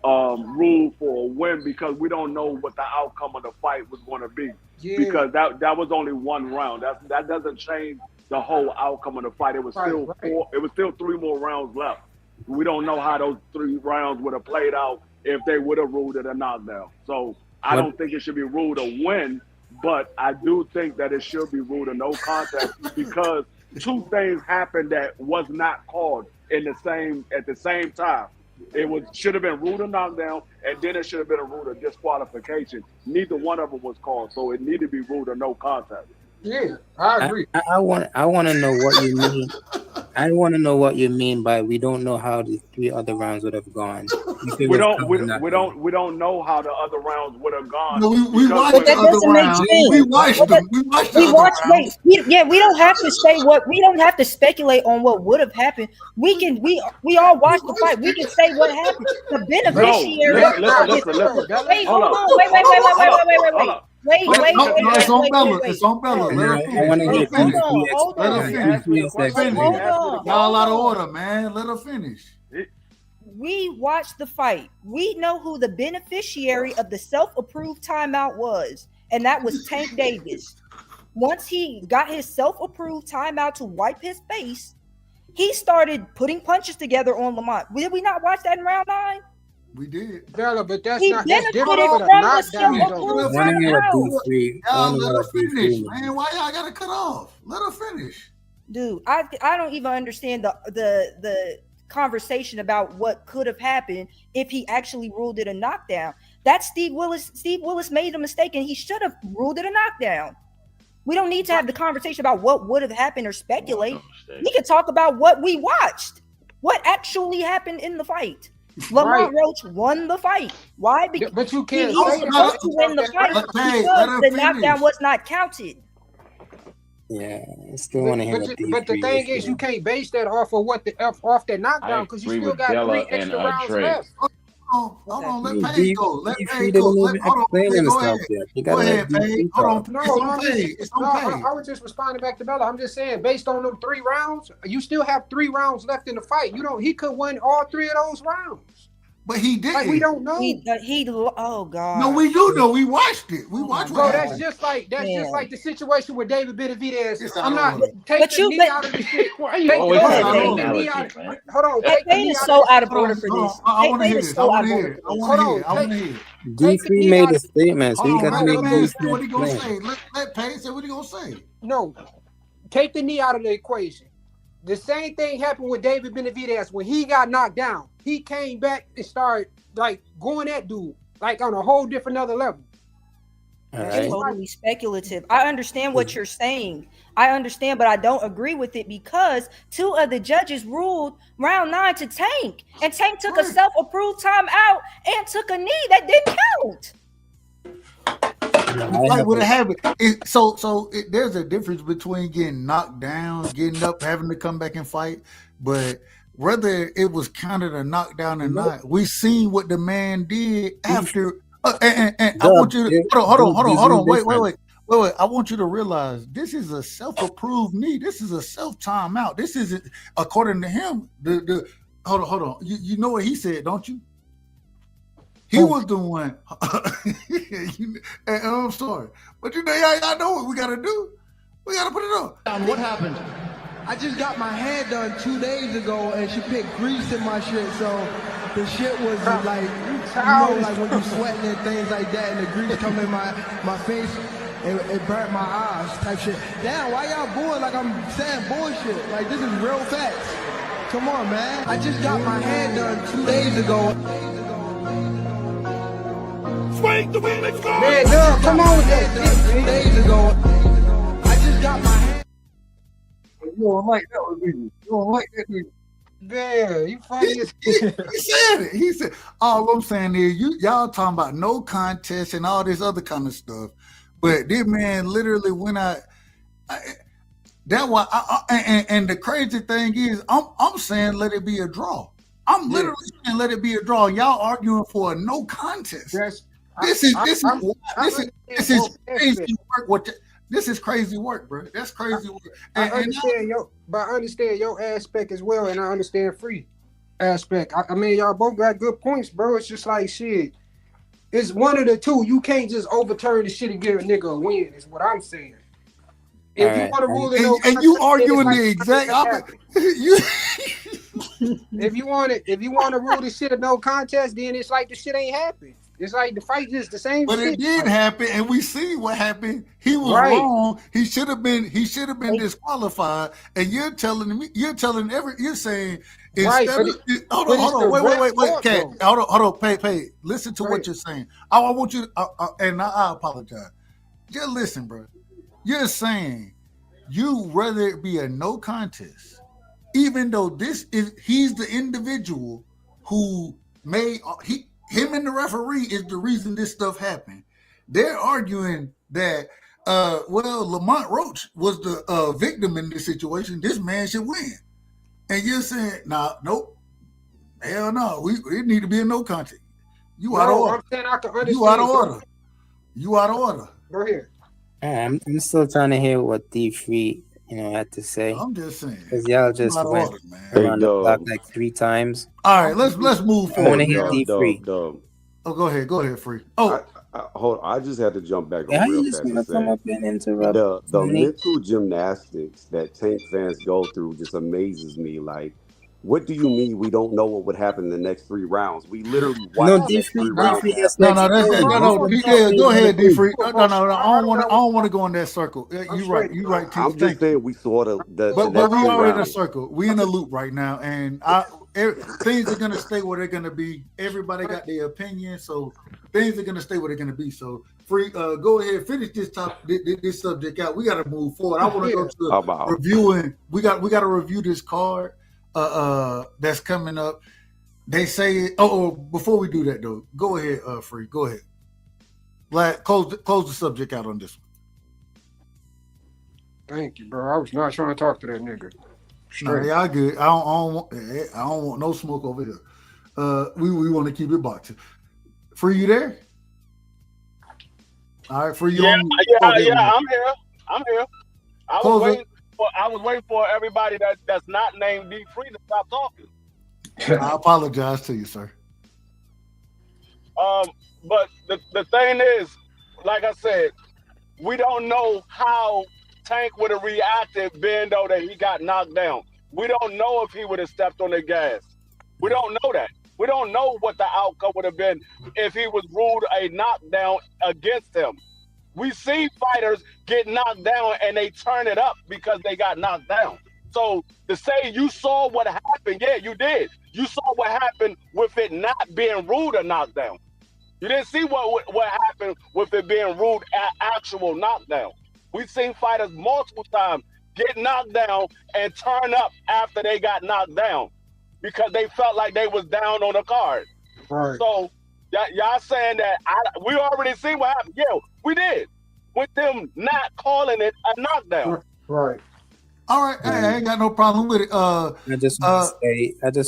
ruled for a win because we don't know what the outcome of the fight was going to be. Yeah. Because that was only one round. That doesn't change the whole outcome of the fight. It was still 3 more rounds left. We don't know how those 3 rounds would have played out if they would have ruled it a knockdown. So I don't think it should be ruled a win, but I do think that it should be ruled a no contest because 2 things happened that was not called at the same time. It should have been ruled a knockdown, and then it should have been a ruled a disqualification. Neither one of them was called, so it needed to be ruled a no contest. Yeah, I agree. I want to know what you mean. I want to know what you mean by we don't know how the 3 other rounds would have gone. We don't know how the other rounds would have gone. No, we watched the other rounds. We watched them. We don't have to say what. We don't have to speculate on what would have happened. We all watched the fight. We can say what happened. The beneficiary. Wait, hold on. Wait. It's on Bella. It's on Bella. Hold on. Y'all out of order, man. Let her finish. We watched the fight. We know who the beneficiary of the self-approved timeout was, and that was Tank Davis. Once he got his self-approved timeout to wipe his face, he started putting punches together on Lamont. Did we not watch that in round 9? We did. Bella, but that's different from the Y'all let her finish, man. Why y'all gotta cut off? Let her finish. Dude, I don't even understand the conversation about what could have happened if he actually ruled it a knockdown. That's Steve Willis. Steve Willis made a mistake and he should have ruled it a knockdown. We don't need to have the conversation about what would have happened or speculate. We can talk about what we watched, what actually happened in the fight. Lamont Roach won the fight. Why? Because you can't he was supposed to win the fight because the knockdown was not counted. Yeah, I still want to hear but the thing is, you can't base that off of off that knockdown because you still got 3 extra rounds left. Hold on, let Pael go. Let Pael go. Go ahead, Pael. Hold on. It's on Pael. I was just responding back to Bella. I'm just saying, based on them 3 rounds, you still have 3 rounds left in the fight. He could win all 3 of those rounds. But he didn't. Like, we don't know. Oh God. No, we do know. We watched it. We watched. Bro, that's just like the situation with David Benavidez. I'm not taking the knee out of the shit. Why you taking the knee out? Hold on. Pael is so out of order for this. I want to hear it. I want to hear it. D3 made a statement, so you got to make what he gonna say. Let Pael say what he gonna say. No, take the knee out of the equation. The same thing happened with David Benavidez when he got knocked down. He came back and started going at dude on a whole different other level. It's totally speculative. I understand what you're saying. I understand, but I don't agree with it because 2 of the judges ruled round 9 to Tank, and Tank took a self-approved timeout and took a knee that didn't count. Like what happened? There's a difference between getting knocked down, getting up, having to come back and fight. But whether it was counted a knockdown or not, we seen what the man did after. And I want you to hold on. Wait. I want you to realize this is a self-approved knee. This is a self-timeout. This isn't, according to him. Hold on. You know what he said, don't you? He was the one. I'm sorry. But y'all know what we got to do. We got to put it on. What happened? I just got my hair done 2 days ago, and she put grease in my shit, so the shit was like when you sweating and things like that, and the grease come in my face, it burnt my eyes type shit. Damn, why y'all booing like I'm saying bullshit? Like, this is real facts. Come on, man. I just got my hair done 2 days ago. Swing the remix go. Man, Doug, come on with that shit, 2 days ago. I just got my hair. You don't like that with me. You don't like that with me. Man, you funny as He said it. He said, all I'm saying is y'all talking about no contest and all this other kind of stuff. But this man literally went out. That why and the crazy thing is I'm saying let it be a draw. I'm literally saying let it be a draw. Y'all arguing for a no contest. This is crazy work. This is crazy work, bro. That's crazy work. I understand your aspect as well, and I understand free aspect. I mean, y'all both got good points, bro. It's just like shit. It's one of the two. You can't just overturn the shit and give a nigga a win. Is what I'm saying. If you want to rule it, and you arguing the exact opposite. If you want to rule the shit of no contest, then it's like the shit ain't happened. It's like the fight is the same. But shit. It did happen, and we see what happened. He was wrong. He should have been disqualified. And you're saying instead of wait, Cat, hold on, pay. Listen to what you're saying. I want you to, and I apologize. Just listen, bro. You're saying you rather it be a no contest, even though he's the individual who made him and the referee is the reason this stuff happened. They're arguing that Lamont Roach was the victim in this situation. This man should win, and you're saying nope, hell no. It need to be a no contest. You out of order. I'm saying I can understand. You out of order. You out of order. Go ahead. I'm still trying to hear what D3 had to say. I'm just saying because y'all just went around the block like 3 times. All right, let's move forward. I want to hear D3. Oh, go ahead, Free. Oh, hold on. I just had to jump back on real fast. Just come up and interrupt. The mental gymnastics that Tank fans go through just amazes me. Like, what do you mean we don't know what would happen in the next 3 rounds? We literally watched the next 3 rounds. No. Go ahead, D-Free. No. I don't want to go in that circle. You're right. I'm just saying we saw the but we are in a circle. We in a loop right now, and things are gonna stay where they're gonna be. Everybody got their opinion, so things are gonna stay where they're gonna be. So Free, go ahead, finish this subject out. We got to move forward. I want to go to reviewing. We got to review this card. That's coming up. They say, before we do that though, go ahead, Free. Go ahead. Close the subject out on this one. Thank you, bro. I was not trying to talk to that nigga. No, y'all good. I don't want no smoke over here. We want to keep it boxing. Free, you there? All right, Free, you I'm here. I was waiting for everybody that's not named D3 to stop talking. I apologize to you, sir. But the thing is, like I said, we don't know how Tank would have reacted being though that he got knocked down. We don't know if he would have stepped on the gas. We don't know that. We don't know what the outcome would have been if he was ruled a knockdown against him. We see fighters get knocked down and they turn it up because they got knocked down. So to say you saw what happened, yeah, you did. You saw what happened with it not being ruled a knockdown. You didn't see what happened with it being ruled an actual knockdown. We've seen fighters multiple times get knocked down and turn up after they got knocked down because they felt like they was down on the card. Right. So y'all saying that we already see what happened. Yeah, we did. With them not calling it a knockdown. Right. All right. I ain't got no problem with it. I just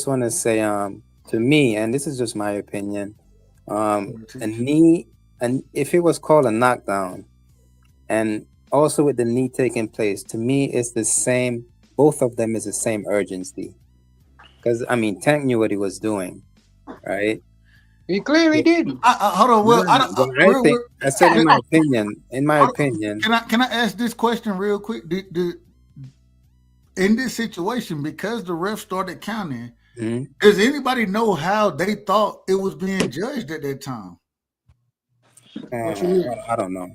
want to say, to me, and this is just my opinion, a knee, and if it was called a knockdown, and also with the knee taking place, to me, it's the same. Both of them is the same urgency. Because, Tank knew what he was doing, right? He clearly didn't. Hold on. Well, I said in my opinion. Can I ask this question real quick? In this situation, because the ref started counting, does anybody know how they thought it was being judged at that time? I don't know.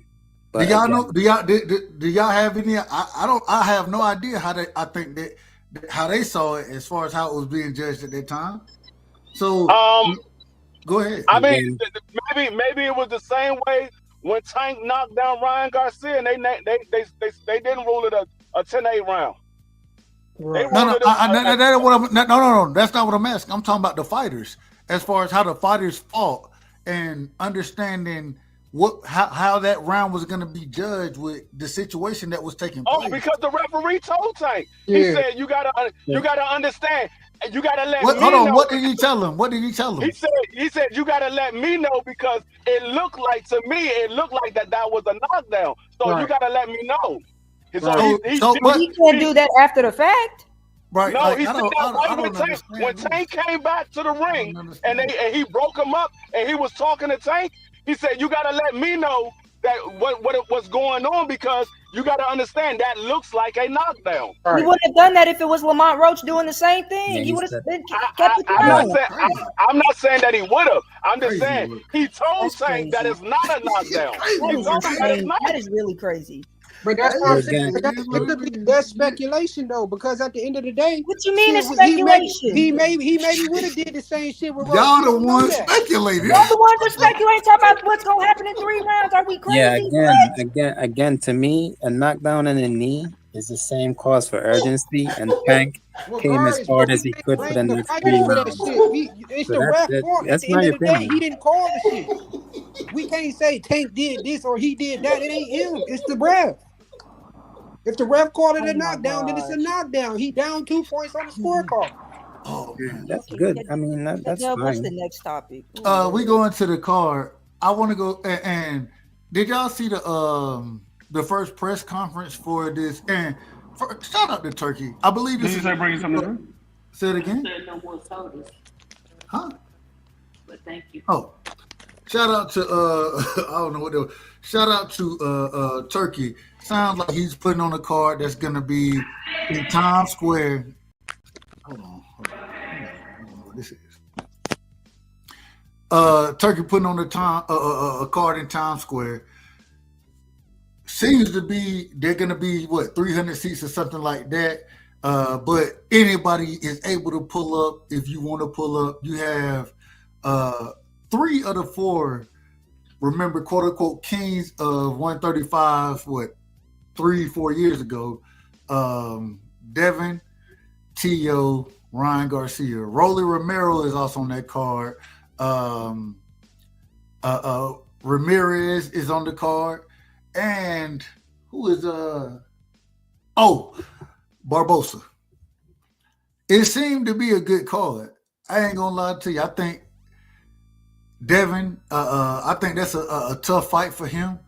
But do y'all know? Do y'all have any? I don't. I have no idea how they. I think that how they saw it as far as how it was being judged at that time. So go ahead. I mean, maybe it was the same way when Tank knocked down Ryan Garcia, and they didn't rule it a 10-8 round. Right. No, that's not what I'm asking. I'm talking about the fighters, as far as how the fighters fought and understanding how that round was going to be judged with the situation that was taking place. Oh, because the referee told Tank. He said, "You gotta understand. You gotta let me know." What did he tell him? What did he tell him? He said, "You gotta let me know because it looked like that was a knockdown. So you gotta let me know." So he can't do that after the fact. Right. No, he said that when Tank came back to the ring and he broke him up and he was talking to Tank, he said, "You gotta let me know that what's going on because you gotta understand that looks like a knockdown." He wouldn't have done that if it was Lamont Roach doing the same thing. He would have kept it down. I'm not saying that he would have. I'm just saying he told Tank that it's not a knockdown. That is really crazy. But that's what I'm saying. That's speculation though, because at the end of the day, what you mean it's speculation? He maybe would have did the same shit with y'all the ones speculating. Y'all the ones that speculate talking about what's gonna happen in 3 rounds. Are we crazy? Yeah, again, to me, a knockdown and a knee is the same cause for urgency, and Tank came as hard as he could for the next 3 rounds. It's the ref fault. At the end of the day, he didn't call the shit. We can't say Tank did this or he did that. It ain't him. It's the ref. If the ref called it a knockdown, then it's a knockdown. He down 2 points on the scorecard. Oh, man, that's good. I mean, that's fine. What's the next topic? We go into the card. I want to go and did y'all see the first press conference for this? And shout out to Turkey. I believe this is bringing something. Say it again. No more sodas. Huh? But thank you. Oh, shout out to I don't know what they were. Shout out to Turkey. Sounds like he's putting on a card that's gonna be in Times Square. Hold on. I don't know what this is. Turkey putting on a card in Times Square. Seems to be they're gonna be 300 seats or something like that. But anybody is able to pull up if you want to pull up. You have 3 of the 4. Remember, quote unquote, kings of 135. 3-4 years ago, Devin, T.O., Ryan Garcia. Rolly Romero is also on that card. Ramirez is on the card. And who is Barbosa. It seemed to be a good card. I ain't gonna lie to you. I think Devin, I think that's a tough fight for him.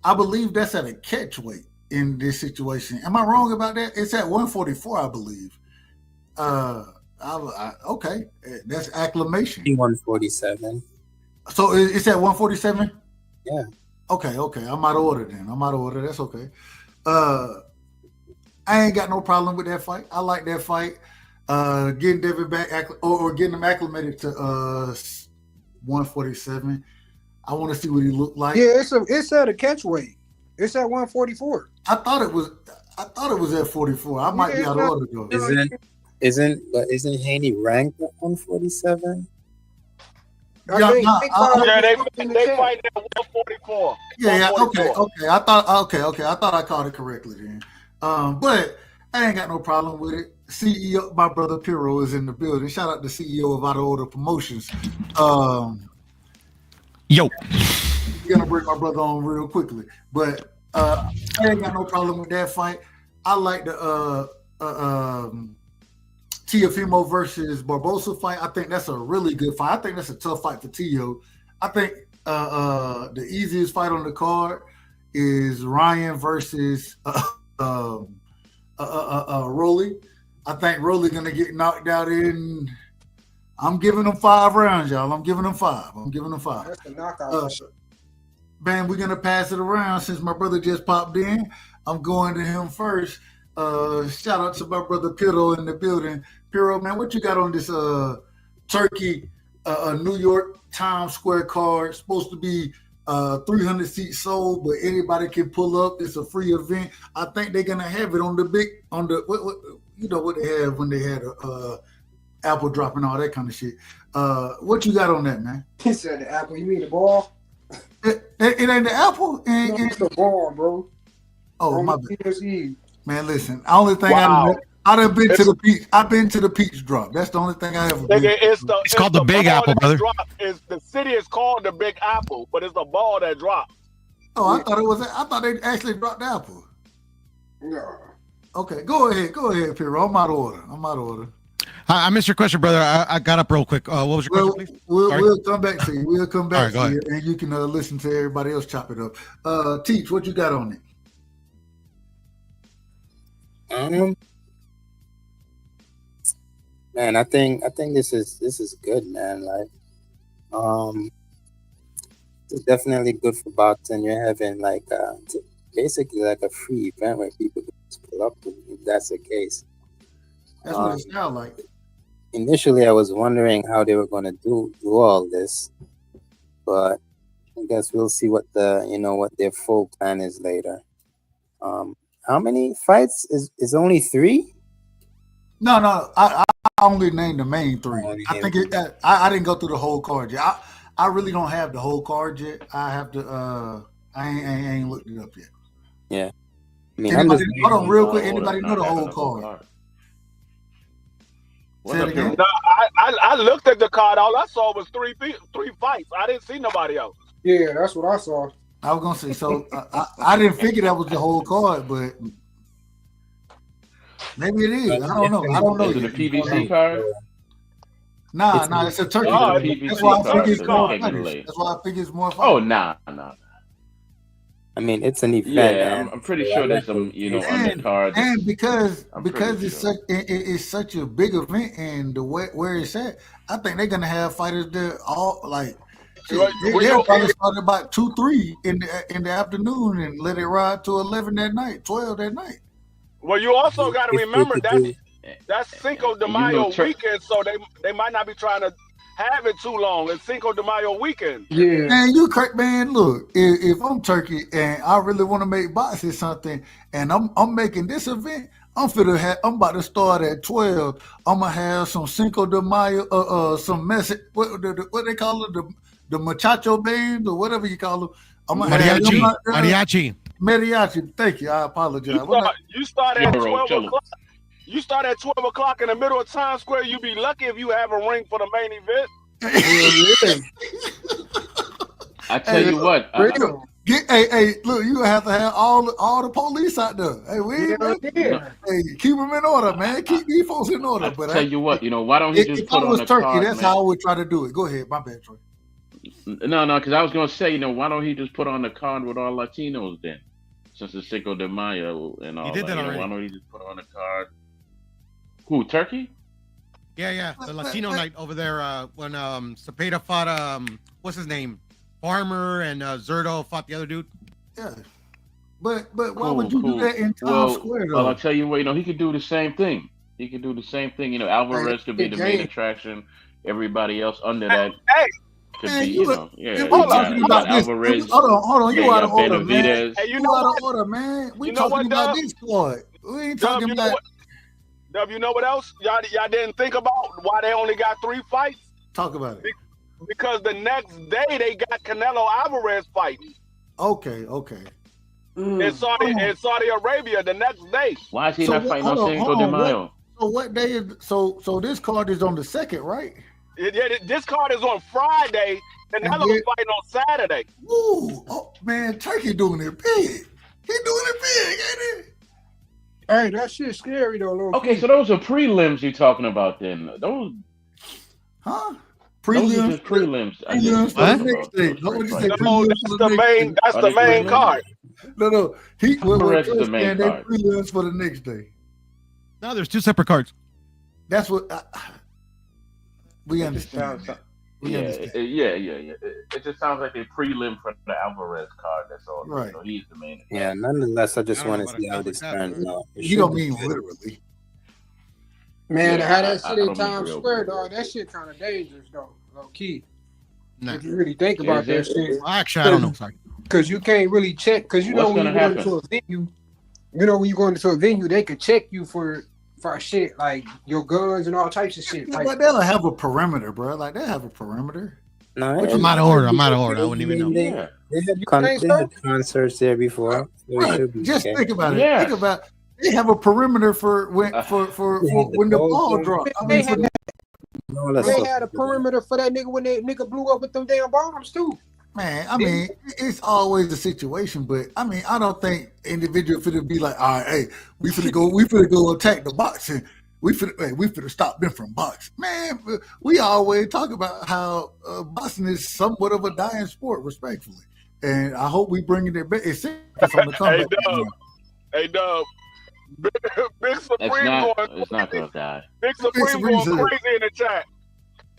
I believe that's at a catch weight in this situation. Am I wrong about that? It's at 144, I believe. Okay, that's acclamation. 147. So it's at 147? Yeah. Okay. I'm out of order then. That's okay. I ain't got no problem with that fight. I like that fight. Getting Devin back or getting him acclimated to 147. I want to see what he looked like. Yeah, it's at a catch weight. It's at 144. I thought it was at 44. I might be out of order though. Isn't Haney ranked at 147? They fight at 144. Yeah. Okay. I thought I called it correctly then. But I ain't got no problem with it. CEO, my brother Piro is in the building. Shout out to CEO of Out of Order Promotions. Yo. We're gonna bring my brother on real quickly, but I ain't got no problem with that fight. I like the Teofimo versus Barbosa fight. I think that's a really good fight. I think that's a tough fight for Teo. I think the easiest fight on the card is Ryan versus Rolly. I think Rolly gonna get knocked out in. I'm giving them 5 rounds, y'all. I'm giving them 5. That's a knockout. Man, we're gonna pass it around since my brother just popped in. I'm going to him first. Shout out to my brother Piro in the building. Piro, man, what you got on this Turkey New York Times Square card? Supposed to be 300 seats sold, but anybody can pull up. It's a free event. I think they're gonna have it on the you know what they have when they had a apple drop and all that kind of shit. What you got on that, man? He said the apple. You mean the ball? It ain't the apple. It's the ball, bro. Oh, On my New bad. Year's Eve. Man, listen. The only thing Wow. I done been to the peach. I've been to the peach drop. That's the only thing I ever been. Nigga, It's called the Big ball Apple, that brother. drop. The city is called the Big Apple, but it's the ball that drops. Oh, I thought they actually dropped the apple. No. Okay, go ahead, Pierrot. I'm out of order. I missed your question, brother. I got up real quick. What was your question, please? We'll come back to you. We'll come back All right, to you, and you can listen to everybody else chop it up. Teach, what you got on it? Man, I think this is good, man. Like, it's definitely good for boxing. You're having like basically like a free event where people can just pull up if that's the case. That's what it sounds like. Initially, I was wondering how they were going to do all this, but I guess we'll see what their full plan is later. How many fights is only 3? No. I only named the main 3. I think I didn't go through the whole card yet. I really don't have the whole card yet. I have to. I ain't looked it up yet. Yeah. I mean, hold on, real quick. Anybody know the whole card? Say it again. No, I looked at the card. All I saw was 3 fights. I didn't see nobody else. Yeah, that's what I saw. I was gonna say. So I didn't figure that was the whole card, but maybe it is. I don't know. Is it a PBC card? Nah, it's a turkey. That's why I think it's more fighters. That's why I think it's more fighters. Oh, nah. I mean, it's an event. Yeah, I'm pretty sure there's some, undercards. And because it's such a big event and the where it's at, I think they're gonna have fighters there all like. They'll probably start about 2-3 in the afternoon and let it ride to 11 that night, 12 that night. Well, you also got to remember that's Cinco de Mayo weekend, so they might not be trying to have it too long. It's Cinco de Mayo weekend. Yeah, man, you correct, man. Look, if I'm Turkey and I really want to make boxing something, and I'm making this event, I'm about to start at 12. I'm gonna have some Cinco de Mayo, some message. What they call it, the muchacho band or whatever you call them. I'm gonna mariachi. Thank you. I apologize. You start at 12 o'clock. You start at 12 o'clock in the middle of Times Square. You be lucky if you have a ring for the main event. I tell you what. Hey, look, you have to have all the police out there. Hey, hey, keep them in order, man. Keep these folks in order. But tell you what, why don't he just put on the Turkey, card? That's how I would try to do it. Go ahead, my bad, Troy. No, because I was gonna say, why don't he just put on the card with all Latinos then, since it's Cinco de Mayo and all. He did that already. Why don't he just put on the card? Who, Turkey? Yeah, the Latino night over there when Cepeda fought what's his name, Farmer, and Zerto fought the other dude. Yeah, but why would you do that in Times Square though? Well, I'll tell you what, he could do the same thing. Alvarez could be the main attraction. Everybody else under that could be, Alvarez. Hold on, you out of order, man. Hey, you out of order, man. We talking about this card. We ain't talking about. Dub, you know what else? Y'all didn't think about why they only got 3 fights? Talk about it. Because the next day they got Canelo Alvarez fighting. Okay. In Saudi Arabia the next day. Why is he not fighting on Cinco de Mayo? So what day is so this card is on the 2nd, right? This card is on Friday. Canelo fighting on Saturday. Ooh, man, Turkey doing it big. He doing it big, ain't it? Hey, that shit's scary though. Okay, so those are prelims you're talking about then. Those, Prelims. Those are just prelims. That's the main card. No. Alvarez is the main card. Prelims for the next day. No, there's 2 separate cards. That's what we understand. Yeah. It just sounds like a prelim for the Alvarez card. That's all. Right. So he's the main. Yeah. Nonetheless, I just want to see how this turns out. You don't mean literally. Man, how that shit in Times Square, dog, that shit kind of dangerous, though, low key. If you really think about that shit. Well, actually, I don't know. Sorry. Because you can't really check. Because when you go into a venue, when you go into a venue, they could check you for for shit like your guns and all types of shit. Yeah, Like, but they'll have a perimeter, bro. Like they have a perimeter. No, What I'm out of order. I wouldn't even know. They you think they so? had concerts there before, so it Right. should be Just okay. think about it. Yes. Think about they have a perimeter for when They for had the when the gold ball thing, drops. I They mean, had all that they stuff. had a perimeter for that nigga when that nigga blew up with them damn bombs too. man, I mean, it's always the situation, but I mean, I don't think individual finna be like, all right, hey, we finna go attack the boxing. We finna stop them from boxing. Man, we always talk about how boxing is somewhat of a dying sport, respectfully. And I hope we bring it back. It's on the comeback. Hey, Dub. Big Supreme going It's not gonna die. Big Supreme going crazy in the chat.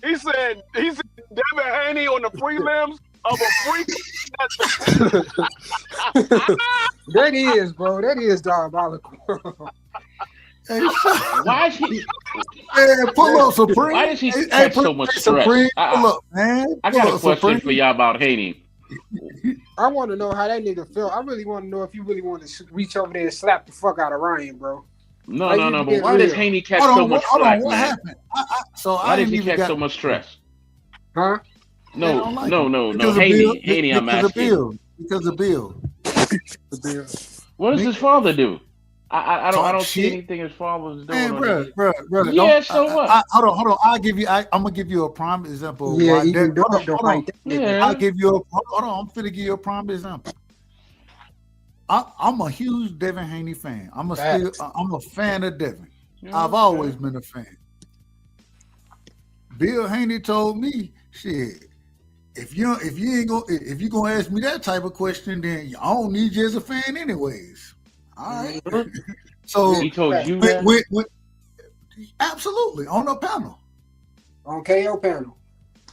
He said Devin Haney on the prelims of a freak. That is, bro. That is diabolical. Why is he? Man, pull up Supreme. Why does he catch so much stress? Supreme, pull up, man. I got a question for y'all about Haney. I want to know how that nigga felt. I really want to know if you really want to reach over there and slap the fuck out of Ryan, bro. No. But why does Haney catch so much stress? What happened? Why does he catch so much stress? Huh? No. Because Haney, I'm asking. Because of Bill. What does his father do? I don't see anything his father was doing. Man, bro. Yeah, so what? Hold on. I'm gonna give you a prime example. Yeah, I'll give you I'm finna give you a prime example. I'm a huge Devin Haney fan. I'm a fan of Devin. I've always been a fan. Bill Haney told me, shit, if you gonna ask me that type of question, then I don't need you as a fan anyways. All right. So he told you that? Absolutely, on a panel. On KO panel.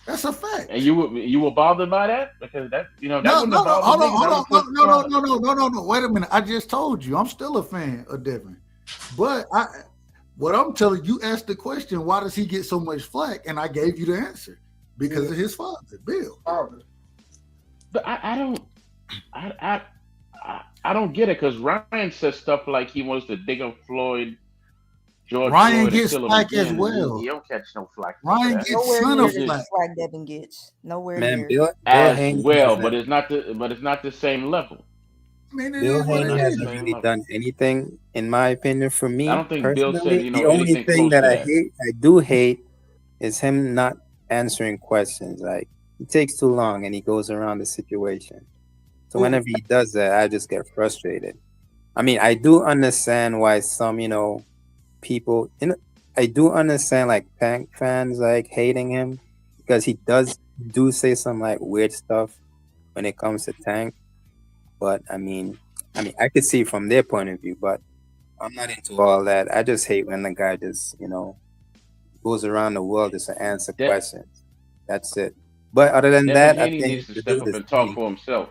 That's a fact. And you were bothered by that? Because that No. Wait a minute. I just told you I'm still a fan of Devin. But what I'm telling you, asked the question, why does he get so much flack? And I gave you the answer. Because of his father, Bill. But I don't get it, because Ryan says stuff like he wants to dig up George Ryan Floyd gets flack as well. He don't catch no flack. Ryan gets son of flack. Devin gets nowhere Man, near. As well, but it's not the same level. Bill Haney hasn't really done anything, in my opinion. For me, I don't think personally, Bill said the only anything thing close that to that. I do hate, is him not answering questions. Like, it takes too long, and he goes around the situation. So whenever he does that, I just get frustrated. I mean, I do understand why some, people, I do understand like Tank fans like hating him, because he do say some like weird stuff when it comes to Tank. But I mean, I could see from their point of view, but I'm not into all that. I just hate when the guy just, goes around the world just to answer questions. That's it. But other than that, I think needs to step up and talk for himself.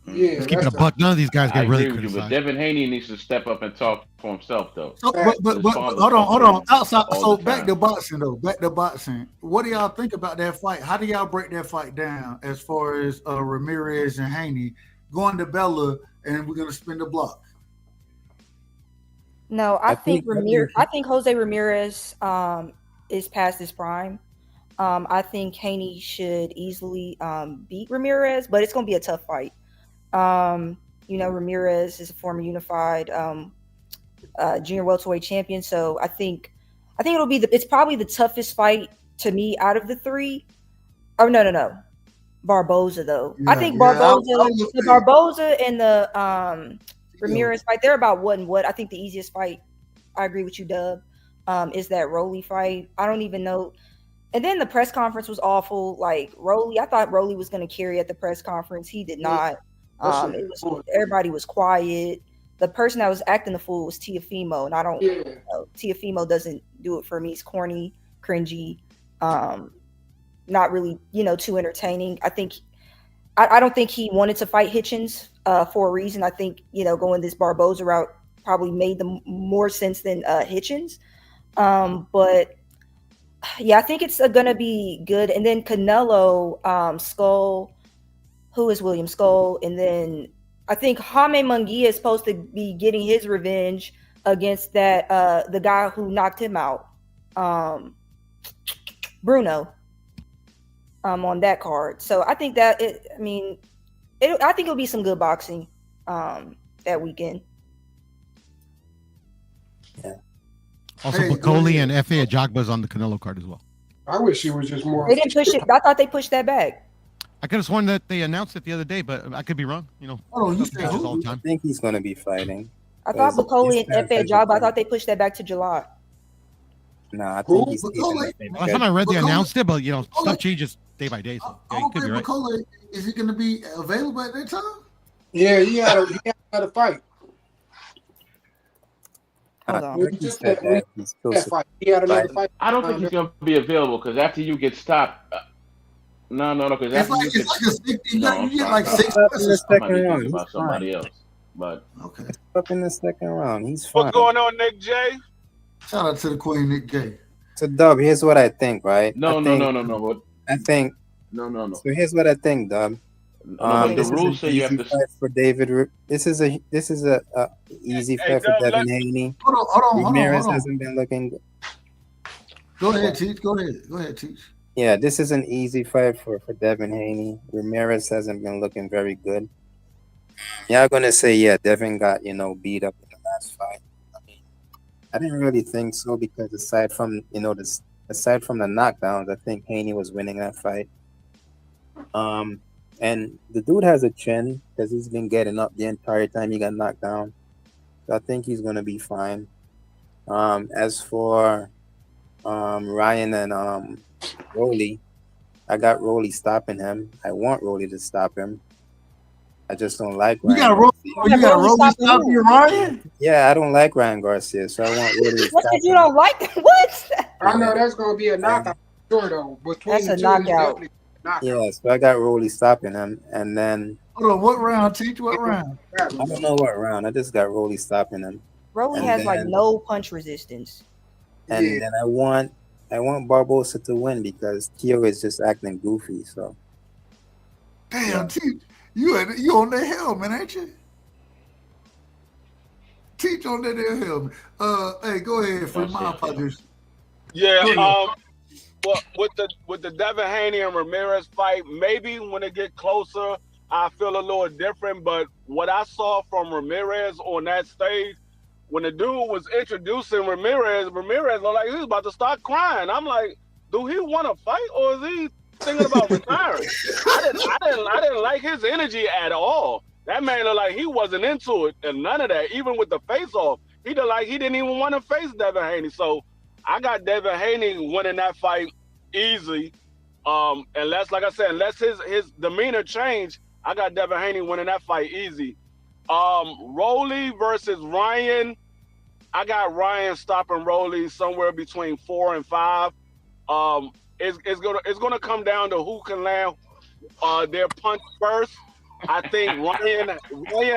Yeah, let's keep it a buck. None of these guys get really criticized. You, but Devin Haney needs to step up and talk for himself, though. So, but hold on. Outside, so back to boxing, though. Back to boxing. What do y'all think about that fight? How do y'all break that fight down as far as Ramirez and Haney going to Bella, and we're gonna spin the block? No, I think Jose Ramirez is past his prime. I think Haney should easily beat Ramirez, but it's going to be a tough fight. Ramirez is a former unified junior welterweight champion, so I think it's probably the toughest fight to me out of the three. Oh no, Barboza though. Yeah, I think Barboza and the Ramirez fight, they're about what and what. I think the easiest fight, I agree with you, Dub, is that Rolly fight. I don't even know. And then the press conference was awful. Like Rolly, I thought Rolly was going to carry at the press conference. He did not. Everybody was quiet. The person that was acting the fool was Tiafimo, and I don't. Tiafimo doesn't do it for me. He's corny, cringy, not really, too entertaining. I don't think he wanted to fight Hitchens for a reason. I think going this Barboza route probably made more sense than Hitchens. But yeah, I think it's gonna be good. And then Canelo, Skull, who is William Skull, and then I think Jaime Munguia is supposed to be getting his revenge against that the guy who knocked him out, Bruno, on that card. So I think that I think it'll be some good boxing that weekend. Yeah. Also, Bacoli and F.A. Ajagba's on the Canelo card as well. I wish he was just more. They didn't push it. I thought they pushed that back. I could have sworn that they announced it the other day, but I could be wrong. You know, you said who? all the time. I think he's going to be fighting. I thought Bacoli and F.A. Ajagba, I thought they pushed that back to July. No, I think he's Last time I read they announced it, but stuff changes day by day. So yeah, you could be right. Bacoli, is he going to be available at that time? Yeah, he had a fight. Hold on. He had another fight. I don't think he's going to be available because after you get stopped. No, because after you get round. About somebody else. But okay, up in the second round, he's fine. What's going on, Nick J? Shout out to the Queen, Nick J. So, Dub, here's what I think, right? No. I think. No. So here's what I think, Dub. The rules say you have to fight for David. This is a easy fight for Devin Haney. Hold on. Ramirez hasn't been looking good. Go ahead, Teach. Go ahead, Teach. Yeah, this is an easy fight for Devin Haney. Ramirez hasn't been looking very good. Y'all gonna say, yeah, Devin got beat up in the last fight. I didn't really think so because aside from the knockdowns, I think Haney was winning that fight. And the dude has a chin because he's been getting up the entire time he got knocked down. So I think he's gonna be fine. As for Ryan and Rolly, I got Rolly stopping him. I want Rolly to stop him. I just don't like Ryan. You got Rolly stopping you, Ryan? Yeah, I don't like Ryan Garcia, so I want Rolly to stop him. You don't like that? What? I know that's gonna be a knockout, sure though. That's a knockout. Yeah, so I got Rolly stopping him, and then hold on, what round? Teach what round? I don't know what round. I just got Rolly stopping him. Rolly has no punch resistance. And then I want Barbosa to win because Keo is just acting goofy. So damn, Teach, you on that helmet, ain't you? Teach on that there helmet. Hey, go ahead, for my apologies. Yeah, well, with the Devin Haney and Ramirez fight, maybe when it get closer, I feel a little different. But what I saw from Ramirez on that stage, when the dude was introducing Ramirez looked like he was about to start crying. I'm like, do he want to fight or is he thinking about retiring? I didn't like his energy at all. That man looked like he wasn't into it and none of that. Even with the face off, he looked like he didn't even want to face Devin Haney. So I got Devin Haney winning that fight easy. Unless, like I said, unless his demeanor changed, I got Devin Haney winning that fight easy. Rolly versus Ryan, I got Ryan stopping Rolly somewhere between 4 and 5. It's gonna come down to who can land their punch first. I think Ryan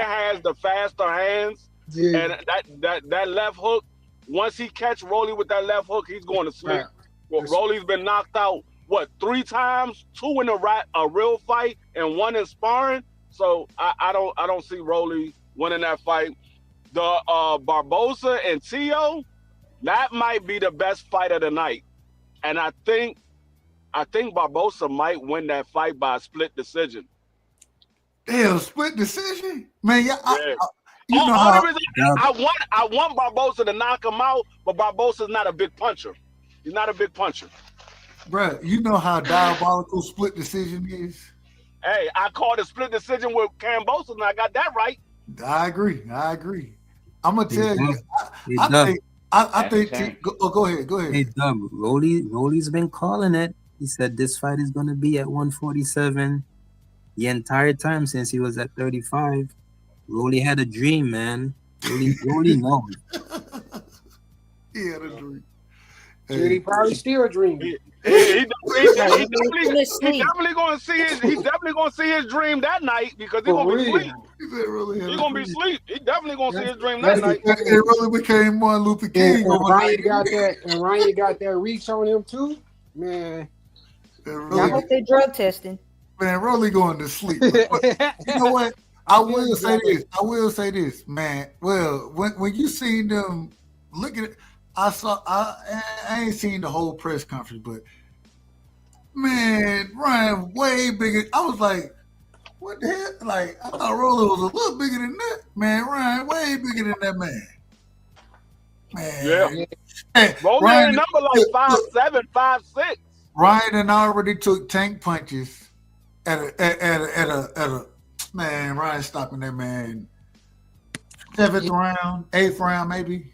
has the faster hands, and that left hook. Once he catch Rolly with that left hook, he's going to sleep. Well, Rolly's been knocked out 3 times, 2 in a real fight and 1 in sparring. So I don't see Rolly winning that fight. The Barbosa and Tio, that might be the best fight of the night, and I think Barbosa might win that fight by a split decision. Damn, split decision, man. I want Barbosa to knock him out, but Barbosa's not a big puncher. He's not a big puncher. Bruh, you know how diabolical split decision is? Hey, I called a split decision with Cambosa, and I got that right. I agree. I'm gonna tell you. I think. Go ahead. Hey, Dub, Rolly's been calling it. He said this fight is gonna be at 147 the entire time since he was at 35. Rolly had a dream, man. Rolly knows. He had a dream. He probably still dreaming. He's definitely going to see his dream that night because he's going to be asleep. He's going to be asleep. He's definitely going to see his dream that night. It really became Martin Luther King. And Ryan got that reach on him too, man. I hope they drug testing. Man, Rolly going to sleep. You know what? I will say this. I will say this, man. Well, when you seen them look at it, I ain't seen the whole press conference, but man, Ryan way bigger. I was like, what the hell? Like, I thought Roller was a little bigger than that. Man, Ryan way bigger than that man. Man. Yeah. Hey, Roller Ryan, ain't number like 5'7", 5'6". Ryan and I already took tank punches at a man. Ryan stopping that man 7th round, 8th round, maybe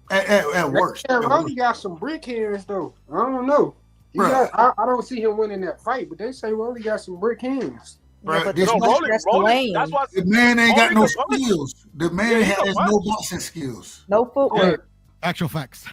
at worst. Yeah, Rolly got some brick hands though. I don't know. I don't see him winning that fight, but they say Rolly got some brick hands. Right. but This Rolly, that's why the man ain't got no Rolly can punch. skills. The man has no boxing skills. No footwork. Actual facts.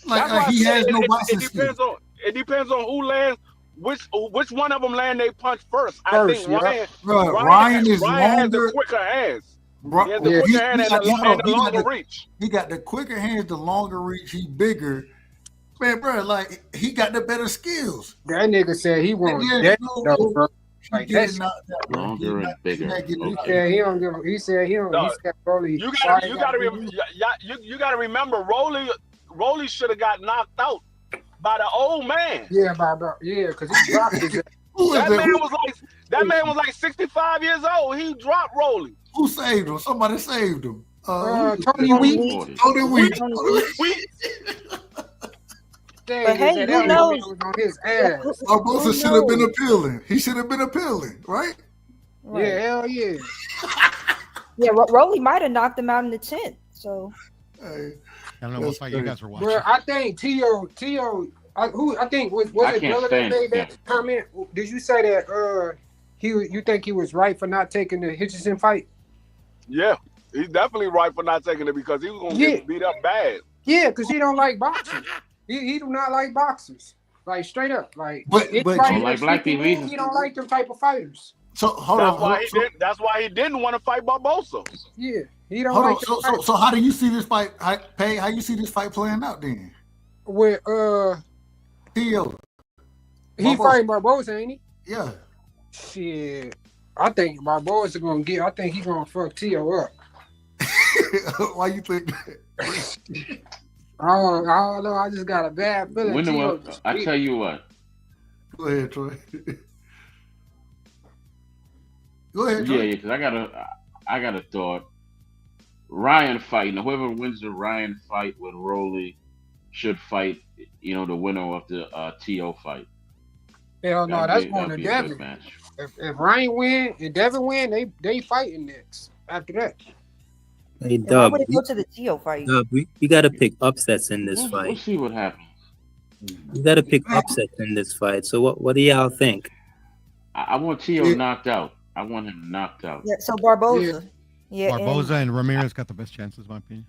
Like he has no boxing skills. It depends on who lands. Which one of them land they punch first? First, I think Ryan. Ryan is Ryan has longer. the quicker hands. He has the quicker hand and the longer reach. He got the quicker hands, the longer reach. He bigger. Man, bro, like he got the better skills. That nigga said he won't. Bro. Like that's longer and bigger. He said he don't. He said Rolly. You gotta remember, Rolly should have got knocked out by the old man. Yeah, because he dropped it. That man was like 65 years old. He dropped Rolly. Who saved him? Somebody saved him. Tony Weeks. Tony Weeks. But hey, who knows? On his ass. Barboza should have been appealing. He should have been appealing, right? Yeah, hell yeah. Yeah, Rolly might have knocked him out in the 10th. So hey, I don't know what fight you guys were watching. Bro, I think T.O. I think was it Brother that made that comment? Did you say that you think he was right for not taking the Hitchison fight? Yeah, he's definitely right for not taking it because he was gonna get beat up bad. Yeah, because he don't like boxing. He do not like boxers. Like straight up. Like but you like black people. He don't like them type of fighters. So that's why he didn't want to fight Barboza. Yeah, he don't like. So how do you see this fight? Pael, how you see this fight playing out then? With T.O. He fighting Barboza, ain't he? Yeah. Shit, I think Barboza gonna get. I think he gonna fuck T.O. up. Why you think that? I don't know. I just got a bad feeling. I tell you what. Go ahead, Troy. Go ahead, Troy. Yeah, because I got a thought. Ryan fighting. Whoever wins the Ryan fight with Rolly should fight. The winner of the T.O. fight. Hell no, that's going to Devin. If Ryan win and Devin win, they fighting next after that. Hey, Dub, why would it go to the T.O. fight? Dub, we got to pick upsets in this fight. We'll see what happens. We got to pick upsets in this fight. So what do y'all think? I want T.O. knocked out. I want him knocked out. Yeah, so Barboza. Yeah, Barboza and Ramirez got the best chances, in my opinion.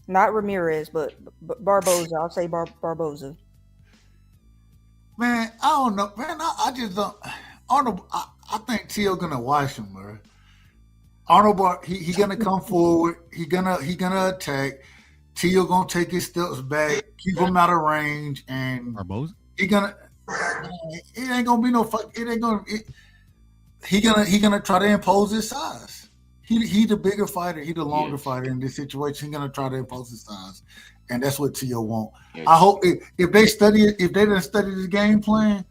Not Ramirez, but Barboza. I'll say Barboza. Man, I don't know. Man, I just don't. I think T.O. gonna wash him, bro. Arnold, he gonna come forward. He gonna attack. T.O. gonna take his steps back, keep him out of range, and Barboza. It ain't gonna be no fuck. It ain't gonna. He gonna try to impose his size. He the bigger fighter. He the longer fighter in this situation. He's gonna try to impose his size, and that's what T.O. want. Yeah. I hope if they didn't study the game plan,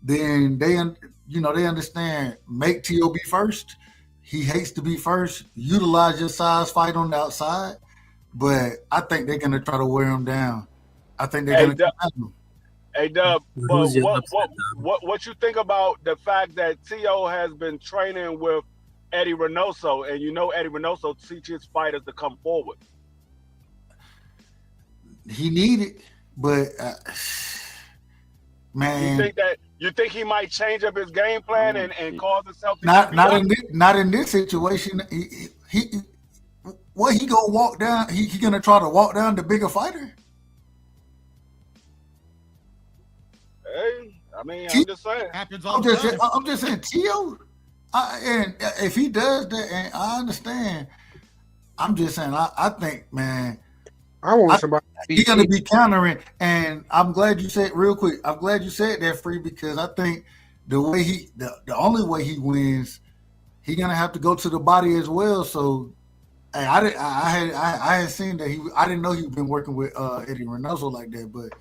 then they understand. Make T.O. be first. He hates to be first. Utilize your size. Fight on the outside, but I think they're gonna try to wear him down. I think they're gonna. Hey Dub, what you think about the fact that T.O. has been training with Eddie Reynoso, and Eddie Reynoso teaches fighters to come forward? He needed, but man, you think he might change up his game plan and cause himself to not in this situation. He what he gonna walk down? He gonna try to walk down the bigger fighter? Hey, I mean, I'm just saying. I'm just saying, T.O. And if he does that, and I understand, I'm just saying, I think, man, I want somebody. He's gonna be countering, and I'm glad you said real quick. I'm glad you said that, Free, because I think the only way he wins, he gonna have to go to the body as well. So, hey, I had seen that I didn't know he'd been working with Eddie Reynoso like that. But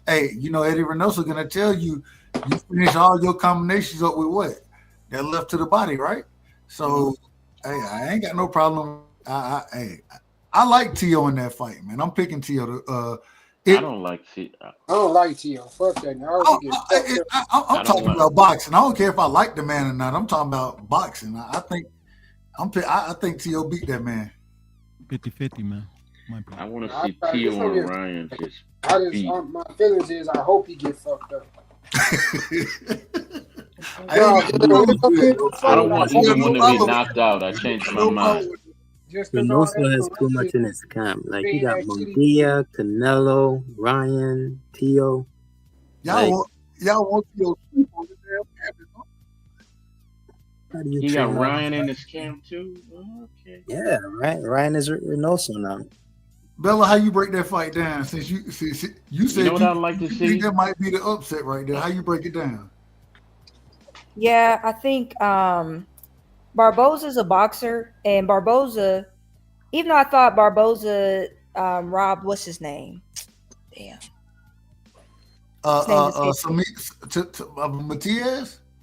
hey, you know Eddie Reynoso gonna tell you finish all your combinations up with what that left to the body, right? So, hey, I ain't got no problem. I like Tio in that fight, man. I'm picking Tio. I don't like Tio. I don't like Tio. Fuck that. I'm talking about boxing. I don't care if I like the man or not. I'm talking about boxing. I think Tio beat that man. 50-50, man. I want to see Tio and Ryan just beat. My feelings is I hope he get fucked up. I don't want either one to be knocked out. I changed my mind. Reynoso has too much in his camp. Like he got Munguia, Canelo, Ryan, Tio. Y'all want Tio sleep on the damn camp? He got Ryan in his camp too. Okay. Yeah, right. Ryan is Reynoso now. Bella, how you break that fight down? Since you said you know what I'd like to see? That might be the upset right there. How you break it down? Yeah, I think Barboza's a boxer, and Barboza, even though I thought Barboza robbed what's his name? Damn. Matias?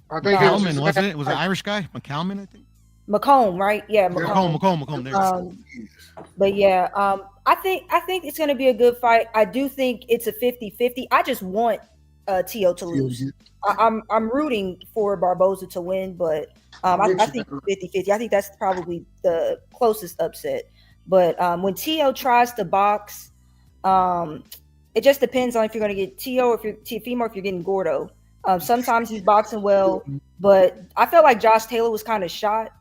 I think McCallum, wasn't it? Was it Irish guy? McCallum, I think. McComb, right? Yeah, McComb. There. But yeah, I think it's going to be a good fight. I do think it's a 50-50. I just want Tio to lose. I'm rooting for Barboza to win, but I think 50-50. I think that's probably the closest upset. But when Tio tries to box, it just depends on if you're going to get Tio or if you're Teofimo, or if you're getting Gordo. Sometimes he's boxing well, but I felt like Josh Taylor was kind of shot.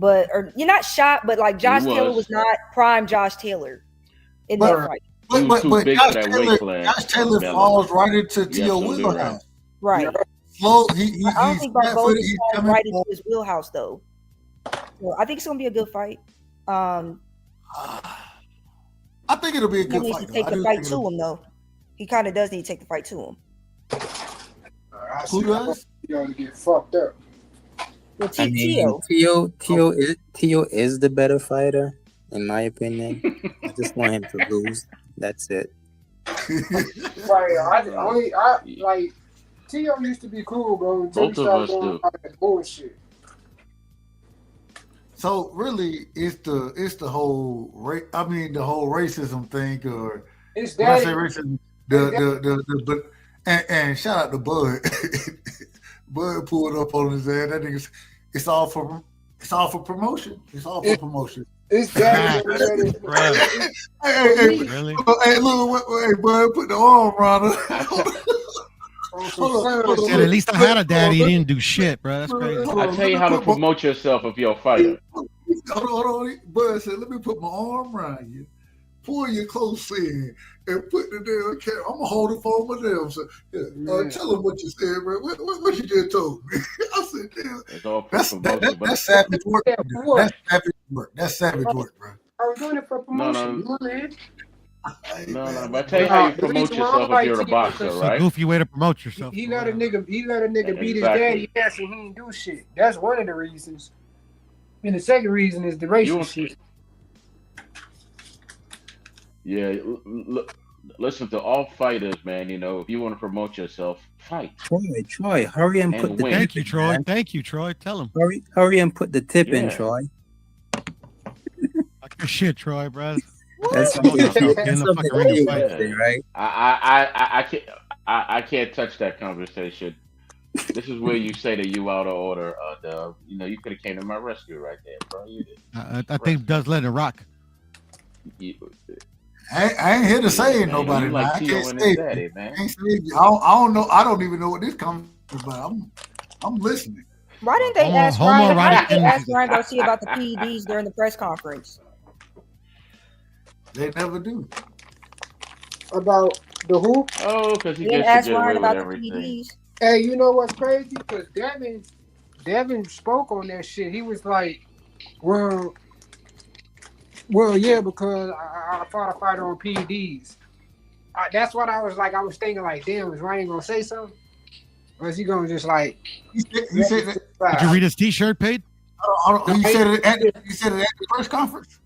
You're not shot, but like Josh Taylor was not prime Josh Taylor in that fight. But Josh Taylor falls right into Tio wheelhouse. Right. Slow. I don't think Barboza falls right into his wheelhouse though. So I think it's gonna be a good fight. I think it'll be a good fight. He needs to take the fight to him though. He kind of does need to take the fight to him. Who does? You gotta get fucked up. Well, Tio is the better fighter, in my opinion. I just want him to lose. That's it. Right. I like Tio used to be cool, bro. Both of us do. Bullshit. So really, it's the whole the whole racism thing, or it's when I say racism, and shout out to Bud. Bud pulled up on his ass. That nigga, it's all for promotion. It's all for promotion. It's that. Hey, really? Hey, look, hey, Bud, put the arm around her. At least I had a daddy. He didn't do shit, bro. That's crazy. I tell you how to promote yourself if you're a fighter. Hold on. Bud said, "Let me put my arm around you, pull you close in, and put the damn camera. I'm gonna hold it for my damn. So, tell them what you said, bro. What you just told me." I said, "Damn, that's savage work. That's savage work, bro." I was doing it for promotion. No. But I tell you how you promote yourself if you're a boxer, right? It's a goofy way to promote yourself. He let a nigga beat his daddy ass and he didn't do shit. That's one of the reasons. And the second reason is the racial shit. Yeah, look, listen to all fighters, man. You know, if you want to promote yourself, fight. Troy, hurry and put the tip. Thank you, Troy. Thank you, Troy. Tell him. Hurry and put the tip in, Troy. Like your shit, Troy, bro. That's right. I can't touch that conversation. This is where you say that you out of order. You know, you could have came to my rescue right there, bro. You did. I think does let it rock. I ain't here to save nobody. Like I Tio can't and save his daddy, man. I don't know. I don't even know what this comes about. I'm listening. Why didn't they ask Ryan? Why didn't they ask Ryan Garcia about the PEDs during the press conference? They never do. About the who? Oh, because he gets to get away with everything. Hey, you know what's crazy? Because Devin spoke on that shit. He was like, well, yeah, because I fought a fighter on PEDs. That's what I was like. I was thinking like, damn, is Ryan gonna say something? Or is he gonna just like? He said that. Did you read his T-shirt, Pete? He said it at the press conference.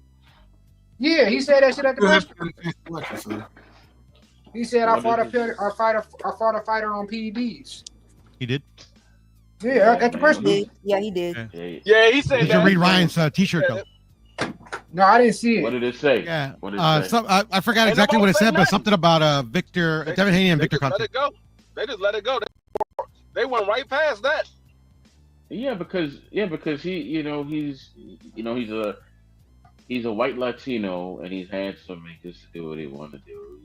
Yeah, he said that shit at the press conference. He said I fought a fighter on PEDs. He did. Yeah, at the press conference. Yeah, he did. Yeah, he said Did that. you read Ryan's T-shirt though? No, I didn't see it. What did it say? Yeah. What did it say? I forgot exactly what it said, but something about Devin Haney and Victor Conte. Let it go. They just let it go. They went right past that. Yeah, because he's a white Latino and he's handsome and gets to do what he wanted to do.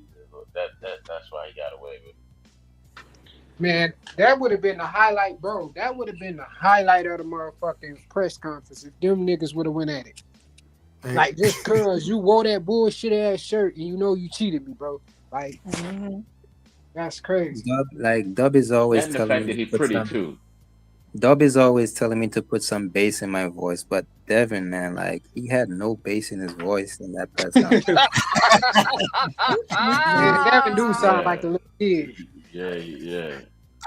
That's why he got away with it. Man, that would have been the highlight, bro. That would have been the highlight of the motherfucking press conference if them niggas would have went at it. Like, just cause you wore that bullshit ass shirt and you know you cheated me, bro. Like, that's crazy. Dub is always And the telling fact me that he's to put pretty some, too. Dub is always telling me to put some bass in my voice, but Devin, man, like he had no bass in his voice in that press conference. Man, Devin do sound like a little kid. Yeah.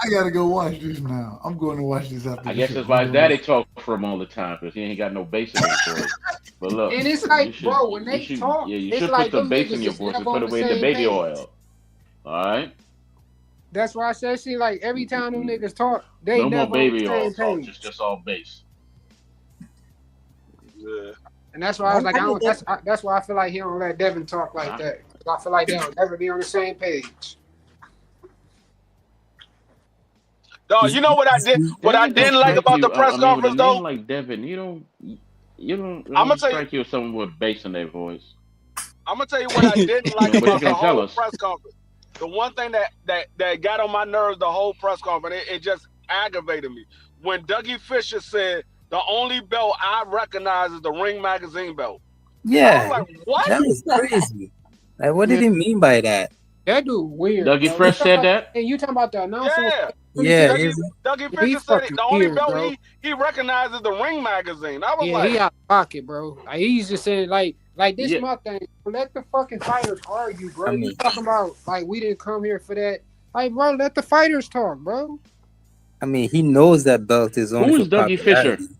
I gotta go watch this now. I'm going to watch this after. I guess that's why his daddy talked for him all the time because he ain't got no bass in his voice. But look, And it's like, bro, when they talk, you it's should like put some them bass in niggas your is voice and never put on away the the same baby page. oil. All right. That's why I said, see, like every time them niggas talk, they No never more baby on oil the same talk, page. just all bass. Yeah. And that's why I was like, that's why I feel like he don't let Devin talk like that. I feel like they don't ever be on the same page. Dog, you know what I did? What I didn't like about the press conference, with a name though. like Devin, you don't I'ma tell you- strike you as someone with bass in their voice. I'm gonna tell you what I didn't like But you about the can tell whole us. press conference. The one thing that got on my nerves the whole press conference, it just aggravated me. When Dougie Fisher said the only belt I recognize is the Ring Magazine belt. Yeah, I was like, what? that was crazy. Like, what did he mean by that? That dude weird. Dougie bro. Fresh said that? And you talking about the announcer? Yeah. Yeah, Dougie He Fisher said fucking the only weird, belt bro. he recognizes the Ring Magazine. I was Yeah, like, he out of pocket, bro. Like, he's just saying, like this Yeah. my thing. Let the fucking fighters argue, bro. I mean- You talking about like we didn't come here for that. Like, bro, let the fighters talk, bro. I mean, he knows that belt is only Who's for Dougie popularity. Fisher?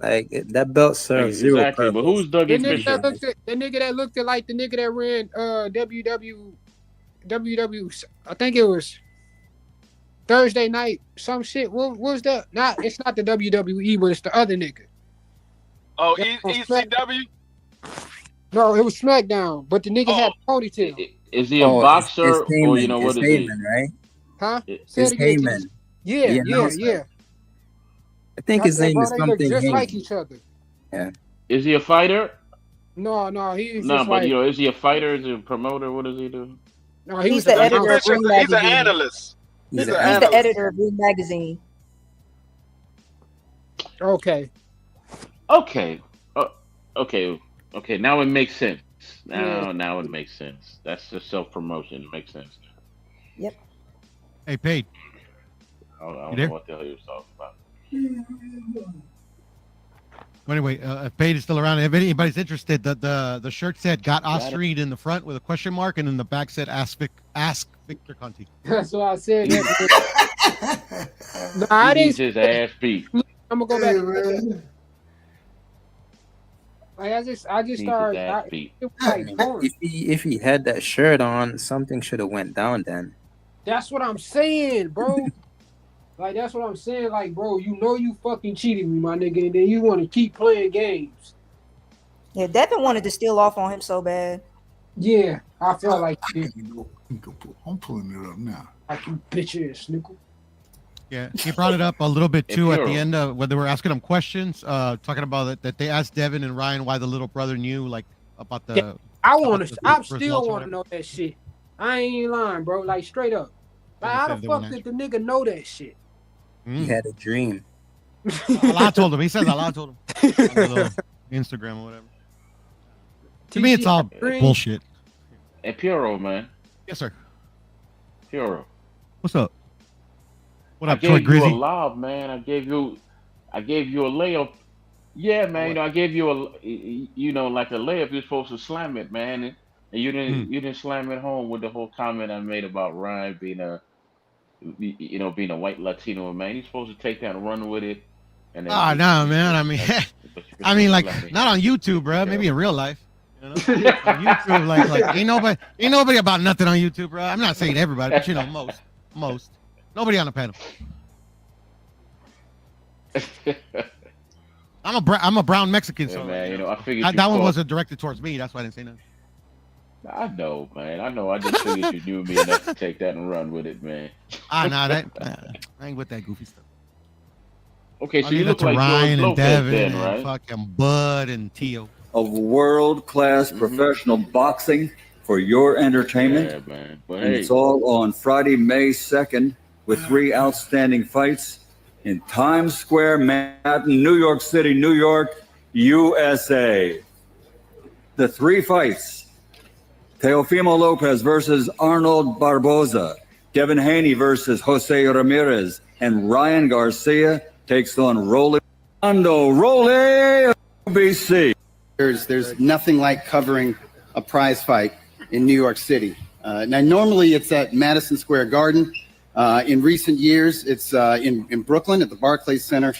Like that belt serves zero Exactly, purpose. but who's Dougie The nigga Fisher? that nigga that looked at like the nigga that ran WW. I think it was Thursday night. Some shit. What was that? It's not the WWE, but it's the other nigga. oh, Yeah, ECW? No, it was SmackDown, but the nigga had a ponytail. Is he a boxer it's or Heyman, you know what it's is he? Heyman, right? Huh? It- Say It's it again, Heyman. please. Yeah. I think his That's name bro, is they look something just Heyman. like each other. Yeah. Is he a fighter? No, he's No, just but like is he a fighter? Is he a promoter? What does he do? no, He's was the an editor announcer. of Ring He's an Magazine. analyst. He's an an He's analyst. the editor of Ring Magazine. Okay. Okay. Okay. Now it makes sense. Now it makes sense. That's just self-promotion. It makes sense. Yep. Hey, Paige. I don't You know there? what the hell he was talking about. Well, anyway, if Paige is still around, if anybody's interested, the shirt said "Got Austrian" in the front with a question mark, and then the back said "Ask Victor Conti." That's why I said that. No, I He needs didn't. his ass beat. I'm gonna go back. Like I just Needs his started. ass beat. It was like boring. If he had that shirt on, something should have went down then. That's what I'm saying, bro. Like that's what I'm saying. Like, bro, you know you fucking cheated me, my nigga, and then you want to keep playing games. Yeah, Devin wanted to steal off on him so bad. Yeah, I feel like I'm pulling it up now. Like you bitch ass nigga. Yeah, he brought it up a little bit too at the Imperial. end when they were asking him questions, talking about it, that they asked Devin and Ryan why the little brother knew, like about the. Yeah, I want to. I results or still want whatever. to know that shit. I ain't lying, bro. Like straight up. Like Yeah, how they the said they fuck wouldn't did the nigga know that shit? He had a dream. Allah told him. He says Allah told him. On the little Instagram or whatever. To me, it's all bullshit. Hey, Puro, man. Yes, sir. Puro. What's up? What I up, Troy gave you a Grizzy? lob, man. I gave you a layup. Yeah, man. You know, I gave you like a layup. You're supposed to slam it, man, and you didn't slam it home with the whole comment I made about Ryan being a white Latino man. You're supposed to take that and run with it. And Oh no, man. I mean, like not on YouTube, bro. Maybe in real life. You know? On YouTube, like ain't nobody about nothing on YouTube, bro. I'm not saying everybody, but you know, most. Nobody on the panel. I'm a brown Mexican, so man, you know, I figured that one wasn't directed towards me. That's why I didn't say nothing. I know, man. I know. I just figured you knew me enough to take that and run with it, man. I ain't with that goofy stuff. Okay, so you look like Ryan George and Devin then, right? and fucking Bud and Tio. Of world-class professional boxing for your entertainment. Yeah, man. But and hey, it's all on Friday, May 2nd, with 3 outstanding fights in Times Square, Manhattan, New York City, New York, USA. The 3 fights: Teofimo Lopez versus Arnold Barboza, Devin Haney versus Jose Ramirez, and Ryan Garcia takes on Rolando BC. There's nothing like covering a prize fight in New York City. Now, normally it's at Madison Square Garden. In recent years, it's in Brooklyn at the Barclays Center.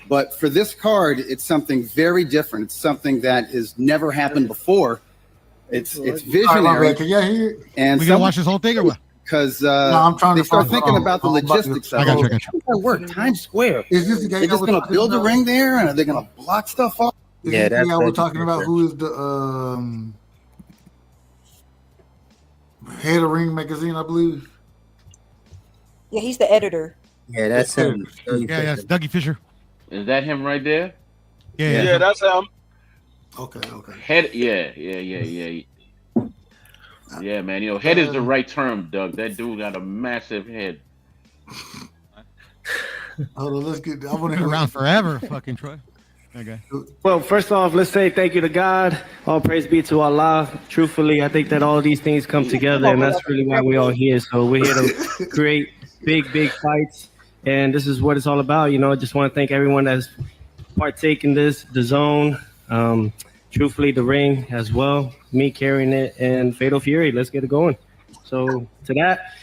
But for this card, it's something very different. It's something that has never happened before. It's visionary. Can y'all hear it? And we gonna watch this whole thing or what? Because I'm trying they to start find thinking about the logistics of it. I got you. How does that work? Times Square. Is this the guy They're just going to build a ring there, and are they going to block stuff off? Is this the guy we're talking about? Who is the head of Ring Magazine, I believe? Yeah, he's the editor. Yeah, that's him. Yeah, that's Dougie Fisher. Is that him right there? Yeah, that's him. Okay. Head, yeah. Yeah, man. You know, head is the right term, Doug. That dude got a massive head. Hold on, let's get. I want to Been around forever, fucking Troy. Okay. Well, first off, let's say thank you to God. All praise be to Allah. Truthfully, I think that all these things come together, and that's really why we're all here. So we're here to create big fights, and this is what it's all about. You know, I just want to thank everyone that's partaken in this, the zone, truthfully, the ring as well, me carrying it, and Fatal Fury. Let's get it going. So to that,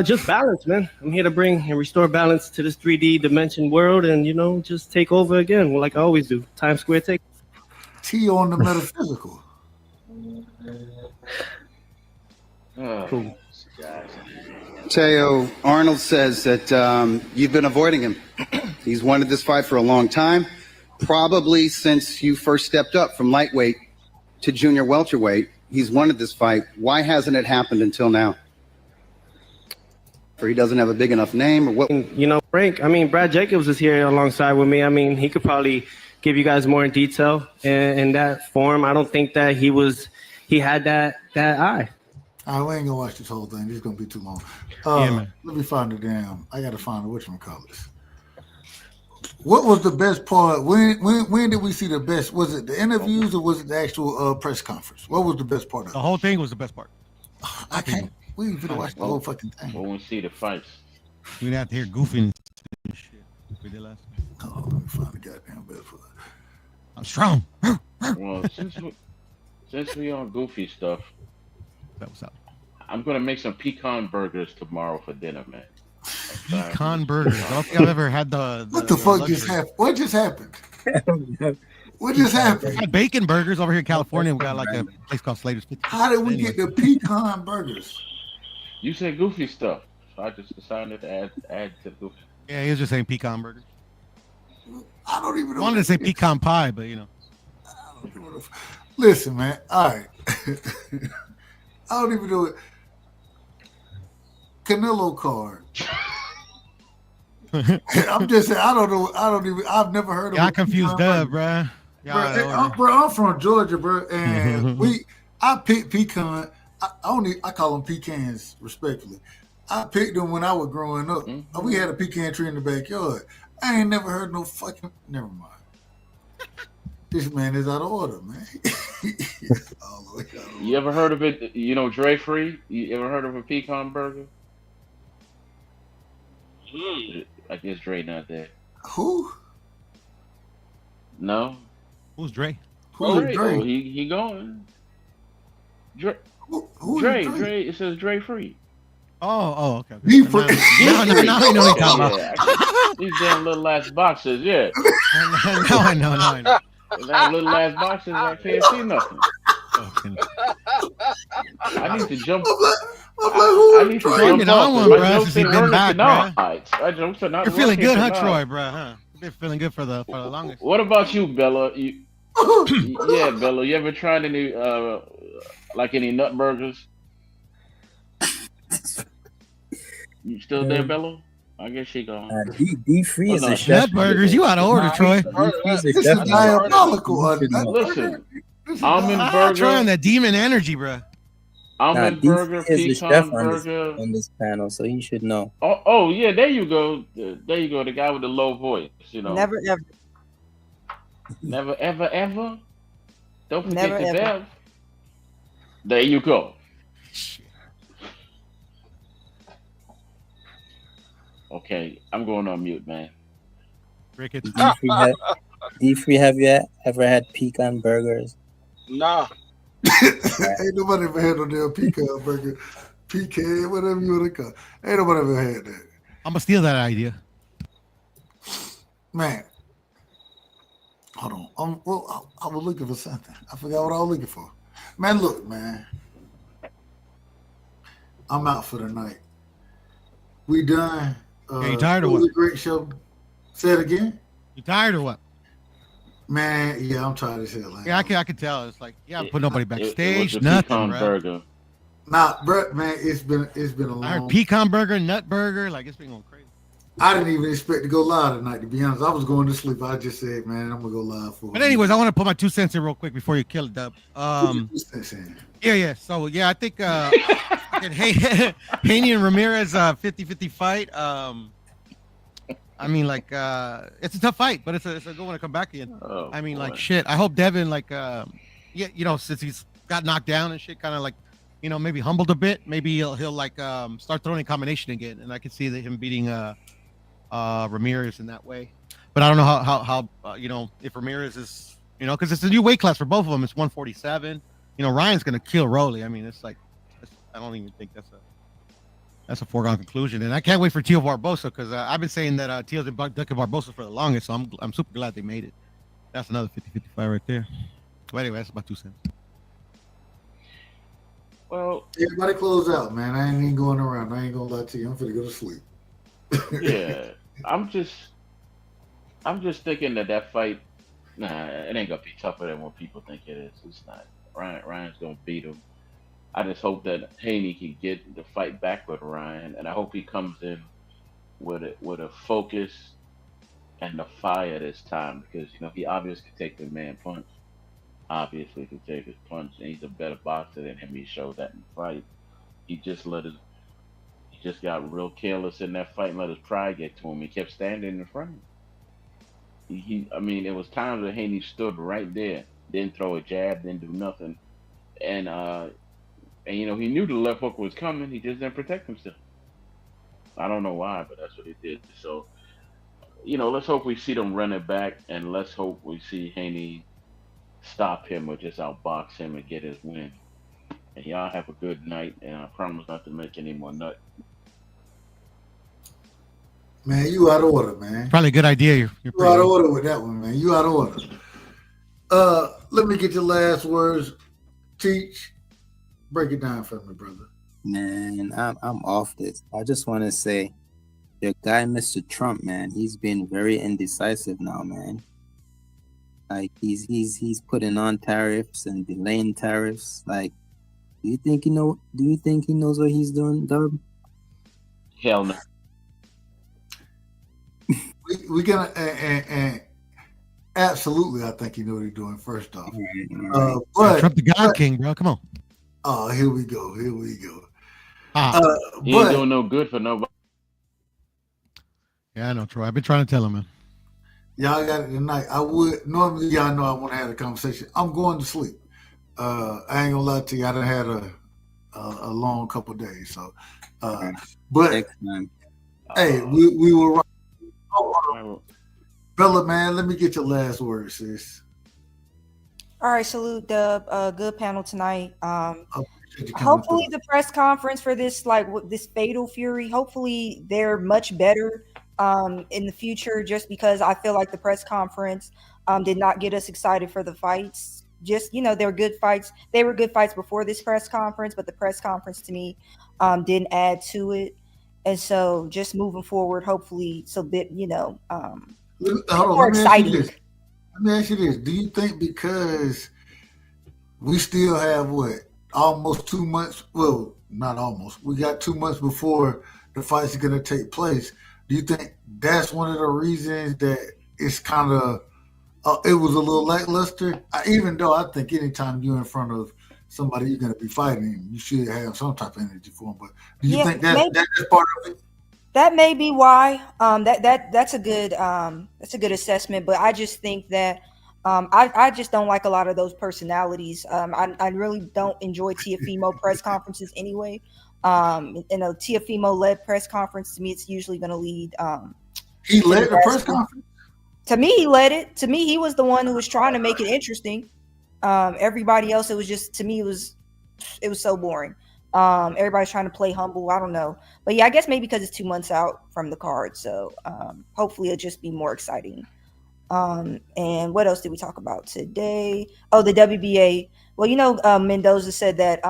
just balance, man. I'm here to bring and restore balance to this 3D dimension world, and you know, just take over again, like I always do. Times Square take. T on the metaphysical. Cool. Teo, Arnold says that you've been avoiding him. He's wanted this fight for a long time, probably since you first stepped up from lightweight to junior welterweight. He's wanted this fight. Why hasn't it happened until now? Or he doesn't have a big enough name, or what? You know, Frank, I mean, Brad Jacobs is here alongside with me. I mean, he could probably give you guys more in detail in that form. I don't think that he had that eye. We ain't gonna watch this whole thing. This is gonna be too long. Man. Let me find I gotta find whatchamacallit. What was the best part? When did we see the best? Was it the interviews or was it the actual press conference? What was the best part of it? The whole thing was the best part. I can't. We ain't gonna watch the whole fucking thing. When we see the fights. We'd have to hear goofing and shit. We did last time. Oh, let me find the goddamn best part. I'm strong. Well, since we on goofy stuff, what's up? I'm gonna make some pecan burgers tomorrow for dinner, man. Pecan burgers. I don't think I've ever had the what the fuck just happened? What just happened? What just happened? I had bacon burgers over here in California. We got like a place called Slater's Pizza. How did we get the pecan burgers? You said goofy stuff, so I just decided to add to the goofy. Yeah, he was just saying pecan burgers. I don't even know. I wanted to say pecan pie, but you know. Listen, man. All right. I don't even know it. Canelo card. I'm just saying. I don't know. I've never heard of. I confused Dub, bro. I'm from Georgia, bro, and I picked pecan. I call them pecans, respectfully. I picked them when I was growing up. Mm-hmm. We had a pecan tree in the backyard. I ain't never heard no fucking. Never mind. This man is out of order, man. You ever heard of it? You know, Dre Free. You ever heard of a pecan burger? I guess Dre not there. Who? No. Who's Dre? Who's Dre? Dre? Oh, he going. Dre. Who Dre. It says Dre Free. Okay. Deep Now I know what you're talking about. These damn little ass boxes, yeah. Now I know. That little ass boxes, I can't see nothing. I need to jump. I need to jump up. One, My bro, jokes since he ain't been working back, tonight. bro. My jokes are not You're feeling working good, huh, tonight. Troy, bro? Huh? You've been feeling good for the longest. What about you, Bella? Yeah, Bella. You ever tried any any nut burgers? You still there, Bella? I guess she gone. D3 is a chef. Nut burgers, you out of order, Troy. D3 is a This chef. is diabolical. Listen, almond burger. Troy on that demon energy, bro. Almond D3 burger, is the chef pecan burger. on this panel, so you should know. Oh, yeah, there you go. There you go. The guy with the low voice, Never ever. Never, ever, ever. Don't forget Never, the ever. bell. There you go. Okay, I'm going on mute, man. Cricket. D3, have you ever had pecan burgers? Nah. Ain't nobody ever had no damn pecan burger. Pecan, whatever you want to call it. Ain't nobody ever had that. I'm gonna steal that idea. Man. Hold on. I was looking for something. I forgot what I was looking for. Man, look, man. I'm out for the night. We done. You tired or it was what? a great show. Say it again. You tired or what? Man, yeah, I'm tired as hell. Yeah, I can tell. It's like, yeah, put nobody It backstage, was a nothing, pecan bro. burger. Nah, bro, man, it's been a long. I heard pecan burger, nut burger, like it's been going crazy. I didn't even expect to go live tonight, to be honest. I was going to sleep. I just said, man, I'm gonna go live for. But anyways, I want to put my 2 cents in real quick before you kill it, Dub. Yeah. So yeah, I think Haney and Ramirez 50-50 fight. I mean, like, it's a tough fight, but it's a good one to come back in. Oh, I mean, boy. like, shit. I hope Devin, like, since he's got knocked down and shit, kind of like, maybe humbled a bit. Maybe he'll like start throwing a combination again, and I can see him beating Ramirez in that way. But I don't know how if Ramirez is, because it's a new weight class for both of them. It's 147. Ryan's gonna kill Rolly. I mean, it's like, I don't even think that's a foregone conclusion. And I can't wait for Tio Barbosa, because I've been saying that Tio's been ducking Barbosa for the longest, so I'm super glad they made it. That's another 50-50 fight right there. But anyway, that's about 2 cents. Well, everybody close out, man. I ain't even going around. I ain't gonna lie to you. I'm finna go to sleep. Yeah, I'm just thinking that fight, it ain't gonna be tougher than what people think it is. It's not. Ryan's gonna beat him. I just hope that Haney can get the fight back with Ryan, and I hope he comes in with a focus and the fire this time, because he obviously can take the man punch. Obviously can take his punch, and he's a better boxer than him. He showed that in the fight. He just got real careless in that fight and let his pride get to him. He kept standing in front of him. I mean, it was times that Haney stood right there, didn't throw a jab, didn't do nothing, and he knew the left hook was coming. He just didn't protect himself. I don't know why, but that's what he did. So, let's hope we see them run it back, and let's hope we see Haney stop him or just outbox him and get his win. And y'all have a good night, and I promise not to make any more nut. Man, you out of order, man. Probably a good idea. You out of order with that one, man. You out of order. Let me get your last words. Teach. Break it down for me, brother. Man, I'm off this. I just want to say, your guy, Mr. Trump, man, he's been very indecisive now, man. Like he's putting on tariffs and delaying tariffs. Like, do you think he knows what he's doing, Dub? Hell no. We gonna and absolutely, I think you know what he's doing. First off, but Trump the God King, bro. Come on. Oh, here we go. He ain't doing no good for nobody. Yeah, I know, Troy. I've been trying to tell him, man. Y'all got it tonight. I would normally, y'all know I want to have a conversation. I'm going to sleep. I ain't gonna lie to you. I done had a long couple of days. So, but hey, we were right. Bella, man, let me get your last word, sis. All right, salute, Dub. Good panel tonight. hopefully the press conference for this, like this Fatal Fury, hopefully they're much better in the future, just because I feel like the press conference did not get us excited for the fights. Just, they were good fights. They were good fights before this press conference, but the press conference to me didn't add to it. And so just moving forward, hopefully it's a bit, more exciting. Let me ask you this. Do you think because we still have almost 2 months? Well, not almost. We got 2 months before the fight's going to take place. Do you think that's one of the reasons that it's kind of it was a little lackluster? Even though I think anytime you're in front of somebody you're going to be fighting, you should have some type of energy for them. But do you think that's part of it? That may be why. That's a good assessment. But I just think that I just don't like a lot of those personalities. I really don't enjoy Tiafimo press conferences anyway. In a Tiafimo led press conference, to me, it's usually going to lead. He led the press conference. To me, he led it. To me, he was the one who was trying to make it interesting. Everybody else, it was just, to me, it was so boring. Everybody's trying to play humble. I don't know, but yeah, I guess maybe because it's 2 months out from the card, so hopefully it'll just be more exciting. And what else did we talk about today? Oh, the WBA. Well, Mendoza said that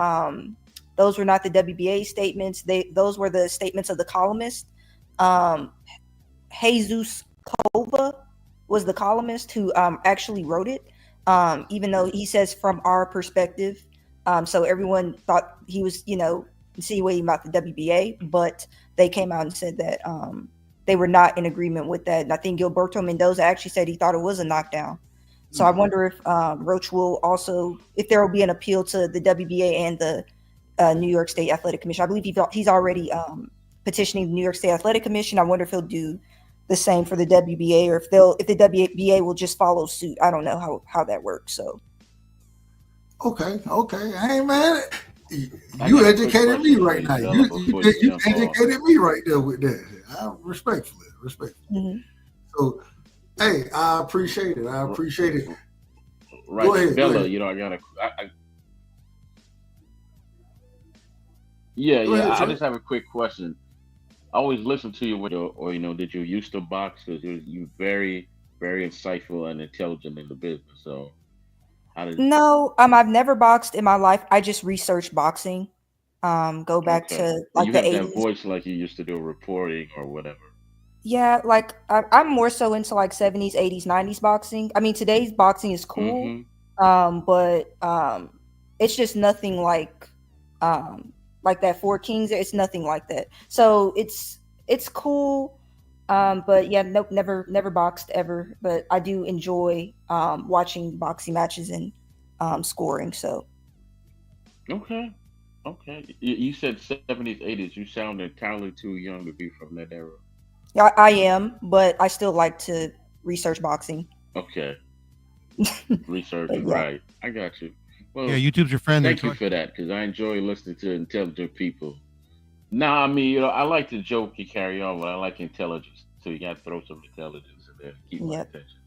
those were not the WBA statements. Those were the statements of the columnist. Jesus Kova was the columnist who actually wrote it, even though he says from our perspective. So everyone thought he was, insinuating about the WBA, but they came out and said that they were not in agreement with that. And I think Gilberto Mendoza actually said he thought it was a knockdown. So I wonder if Roach will also, if there will be an appeal to the WBA and the New York State Athletic Commission. I believe he's already petitioning the New York State Athletic Commission. I wonder if he'll do the same for the WBA, or if the WBA will just follow suit. I don't know how that works. So. Okay. Hey, man, you educated me right now. You educated me right there with that. Respectfully. Mm-hmm. So, hey, I appreciate it. Right, Go ahead, Bella. I just have a quick question. I always listen to you did you used to box? Because you're very, very insightful and intelligent in the business. So. No, I've never boxed in my life. I just researched boxing. Go back to like you the have 80s. That voice like you used to do reporting or whatever. Yeah, like I'm more so into like 70s, 80s, 90s boxing. I mean, today's boxing is cool, but it's just nothing like that Four Kings. It's nothing like that. So it's cool. But yeah, nope, never boxed ever. But I do enjoy watching boxing matches and scoring. So. Okay. You said 70s, 80s. You sound entirely too young to be from that era. Yeah, I am, but I still like to research boxing. Okay. Research, yeah. Right. I got you. Well, yeah, YouTube's your friend. Thank you for that, because I enjoy listening to intelligent people. Now, I mean, I like to joke and carry on, but I like intelligence. So you got to throw some intelligence in there to keep my attention.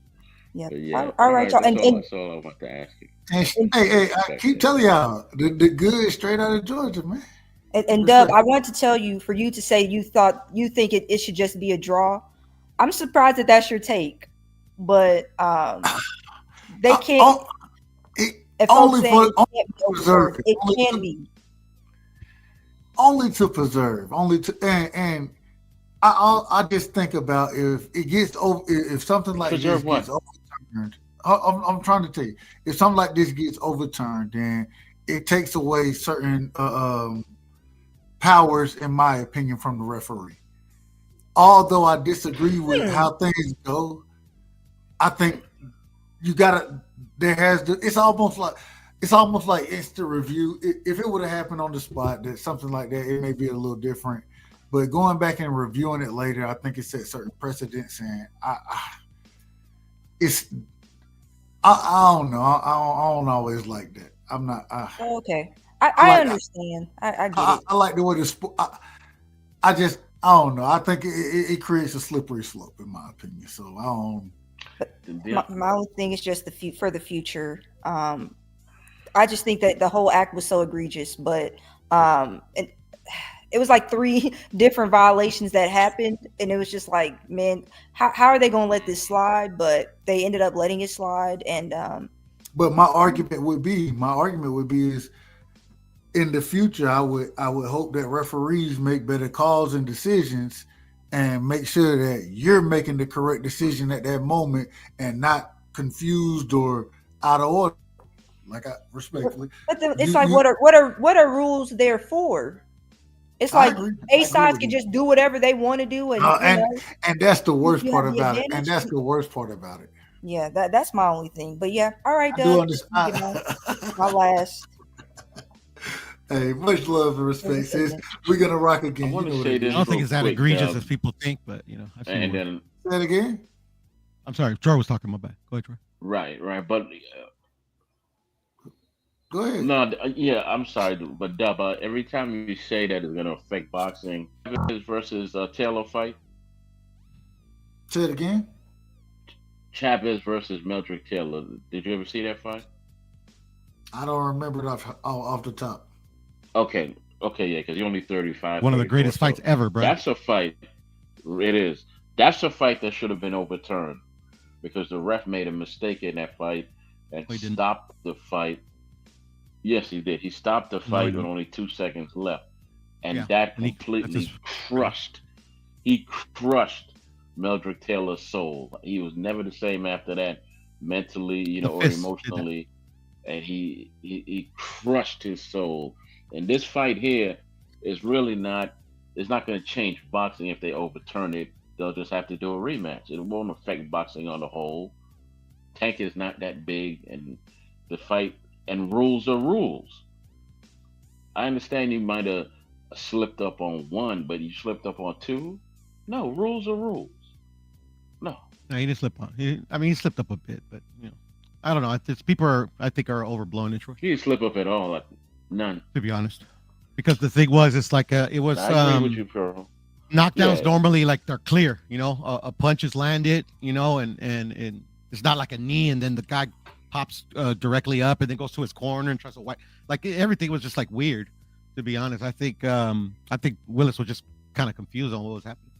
Yeah. Yeah. All right, y'all. That's all I want to ask you. Hey, I keep telling y'all the good straight out of Georgia, man. And Dub, I want to tell you, for you to say you think it should just be a draw. I'm surprised that that's your take, but they can't. If only I'm for preserve, it can be. Only to preserve, and I just think about if it gets over, if something like preserve this gets overturned. I'm trying to tell you, if something like this gets overturned, then it takes away certain powers, in my opinion, from the referee. Although I disagree with how things go, I think you gotta. It's almost like instant review. If it would have happened on the spot, that something like that, it may be a little different. But going back and reviewing it later, I think it set certain precedents, and I don't know. I don't always like that. I'm not. Okay, I understand. I get it. I like the way the sport. I don't know. I think it creates a slippery slope, in my opinion. So I don't. My only thing is just for the future. I just think that the whole act was so egregious. But it was like 3 different violations that happened, and it was just like, man, how are they going to let this slide? But they ended up letting it slide. And but my argument would be is in the future, I would hope that referees make better calls and decisions, and make sure that you're making the correct decision at that moment and not confused or out of order. Like, I respectfully, but it's what are rules there for? It's like both sides can just do whatever they want to do, and that's the worst part about it. And that's the worst part about it. Yeah, that's my only thing. But yeah, all right, I Doug. do understand. My last. Hey, much love and respect, sis. We're gonna rock again. I want to say this. I don't think it's that egregious as people think, but I've seen and then say it again. I'm sorry, Troy was talking. My bad. Go ahead, Troy. Right, but go ahead. No, yeah, I'm sorry, but Dub, every time you say that it's going to affect boxing, Chavez versus Taylor fight. Say it again. Chavez versus Meldrick Taylor. Did you ever see that fight? I don't remember it off the top. Okay, yeah, because you're only 35. One of the greatest fights ever, bro. That's a fight. It is. That's a fight that should have been overturned because the ref made a mistake in that fight and stopped the fight. Yes, he did. He stopped the fight with only 2 seconds left, and that completely crushed. He crushed Meldrick Taylor's soul. He was never the same after that, mentally, or emotionally, and he crushed his soul. And this fight here is really not. It's not going to change boxing if they overturn it. They'll just have to do a rematch. It won't affect boxing on the whole. Tank is not that big, and the fight. And rules are rules. I understand you might have slipped up on 1, but you slipped up on 2? No, rules are rules. No, he didn't slip on. He slipped up a bit, but I don't know. People are overblowing it. He didn't slip up at all. Like, none. To be honest, because the thing was, it's like it was. I agree with you, Pearl. Knockdowns normally like they're clear. A punch is landed. And it's not like a knee, and then the guy pops directly up and then goes to his corner and tries to wipe. Like, everything was just like weird, to be honest. I think Willis was just kind of confused on what was happening.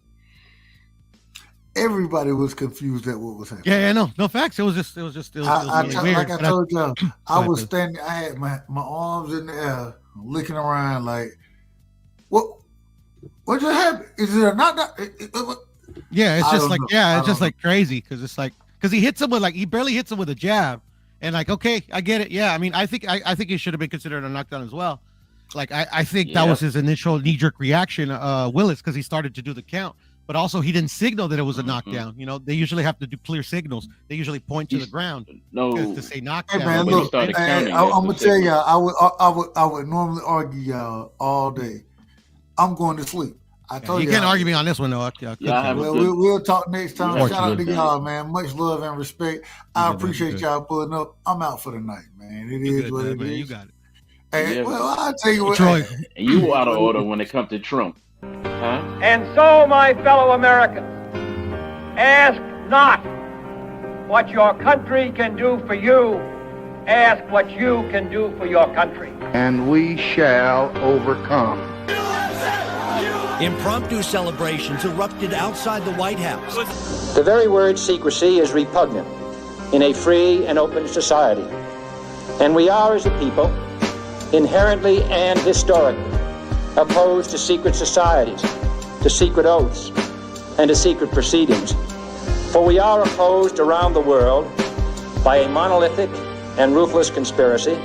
Everybody was confused at what was happening. Yeah, no facts. It was really weird. Like I told y'all, I was standing. I had my arms in the air, looking around like, what just happened? Is it a knockdown? Yeah, it's just like it's just like crazy because he hits him with he barely hits him with a jab. And okay, I get it. Yeah, I mean, I think it should have been considered a knockdown as well. I think that was his initial knee-jerk reaction, Willis, because he started to do the count. But also, he didn't signal that it was a knockdown. They usually have to do clear signals. They usually point to the ground to say knockdown. Hey man, look, I'm gonna tell y'all, I would normally argue y'all all day. I'm going to sleep. I told you. You can't argue me on this one, though. We'll talk next time. Shout out to y'all, man. Much love and respect. I appreciate y'all pulling up. I'm out for the night, man. It is what it is. You got it. Hey, well, I'll tell you what. Troy. And you out of order when it comes to Trump. Huh? And so, my fellow Americans, ask not what your country can do for you. Ask what you can do for your country. And we shall overcome. Impromptu celebrations erupted outside the White House. The very word secrecy is repugnant in a free and open society. And we are, as a people, inherently and historically opposed to secret societies, to secret oaths, and to secret proceedings. For we are opposed around the world by a monolithic and ruthless conspiracy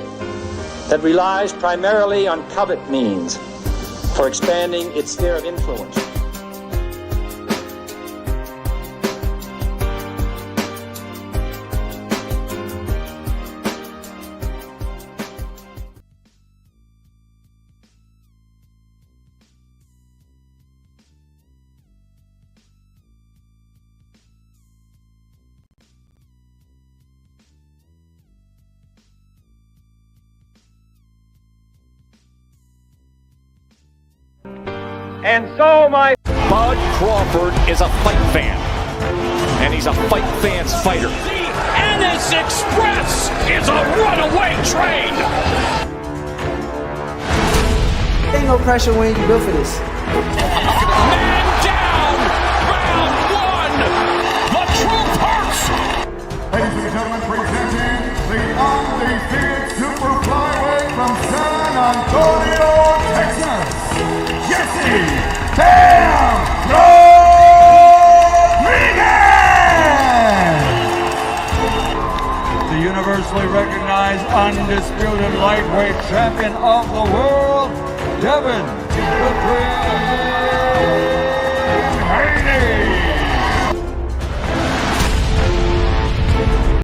that relies primarily on covert means for expanding its sphere of influence. And so, my Bud Crawford is a fight fan, and he's a fight fan's fighter. And And this express is a runaway train. Ain't no pressure when you built for this. Man down, round one. The truth hurts. Ladies and gentlemen, presenting the undefeated super flyweight from San Antonio, Texas, Jesse Bam Rodriguez! The universally recognized undisputed lightweight champion of the world, Devin the Prince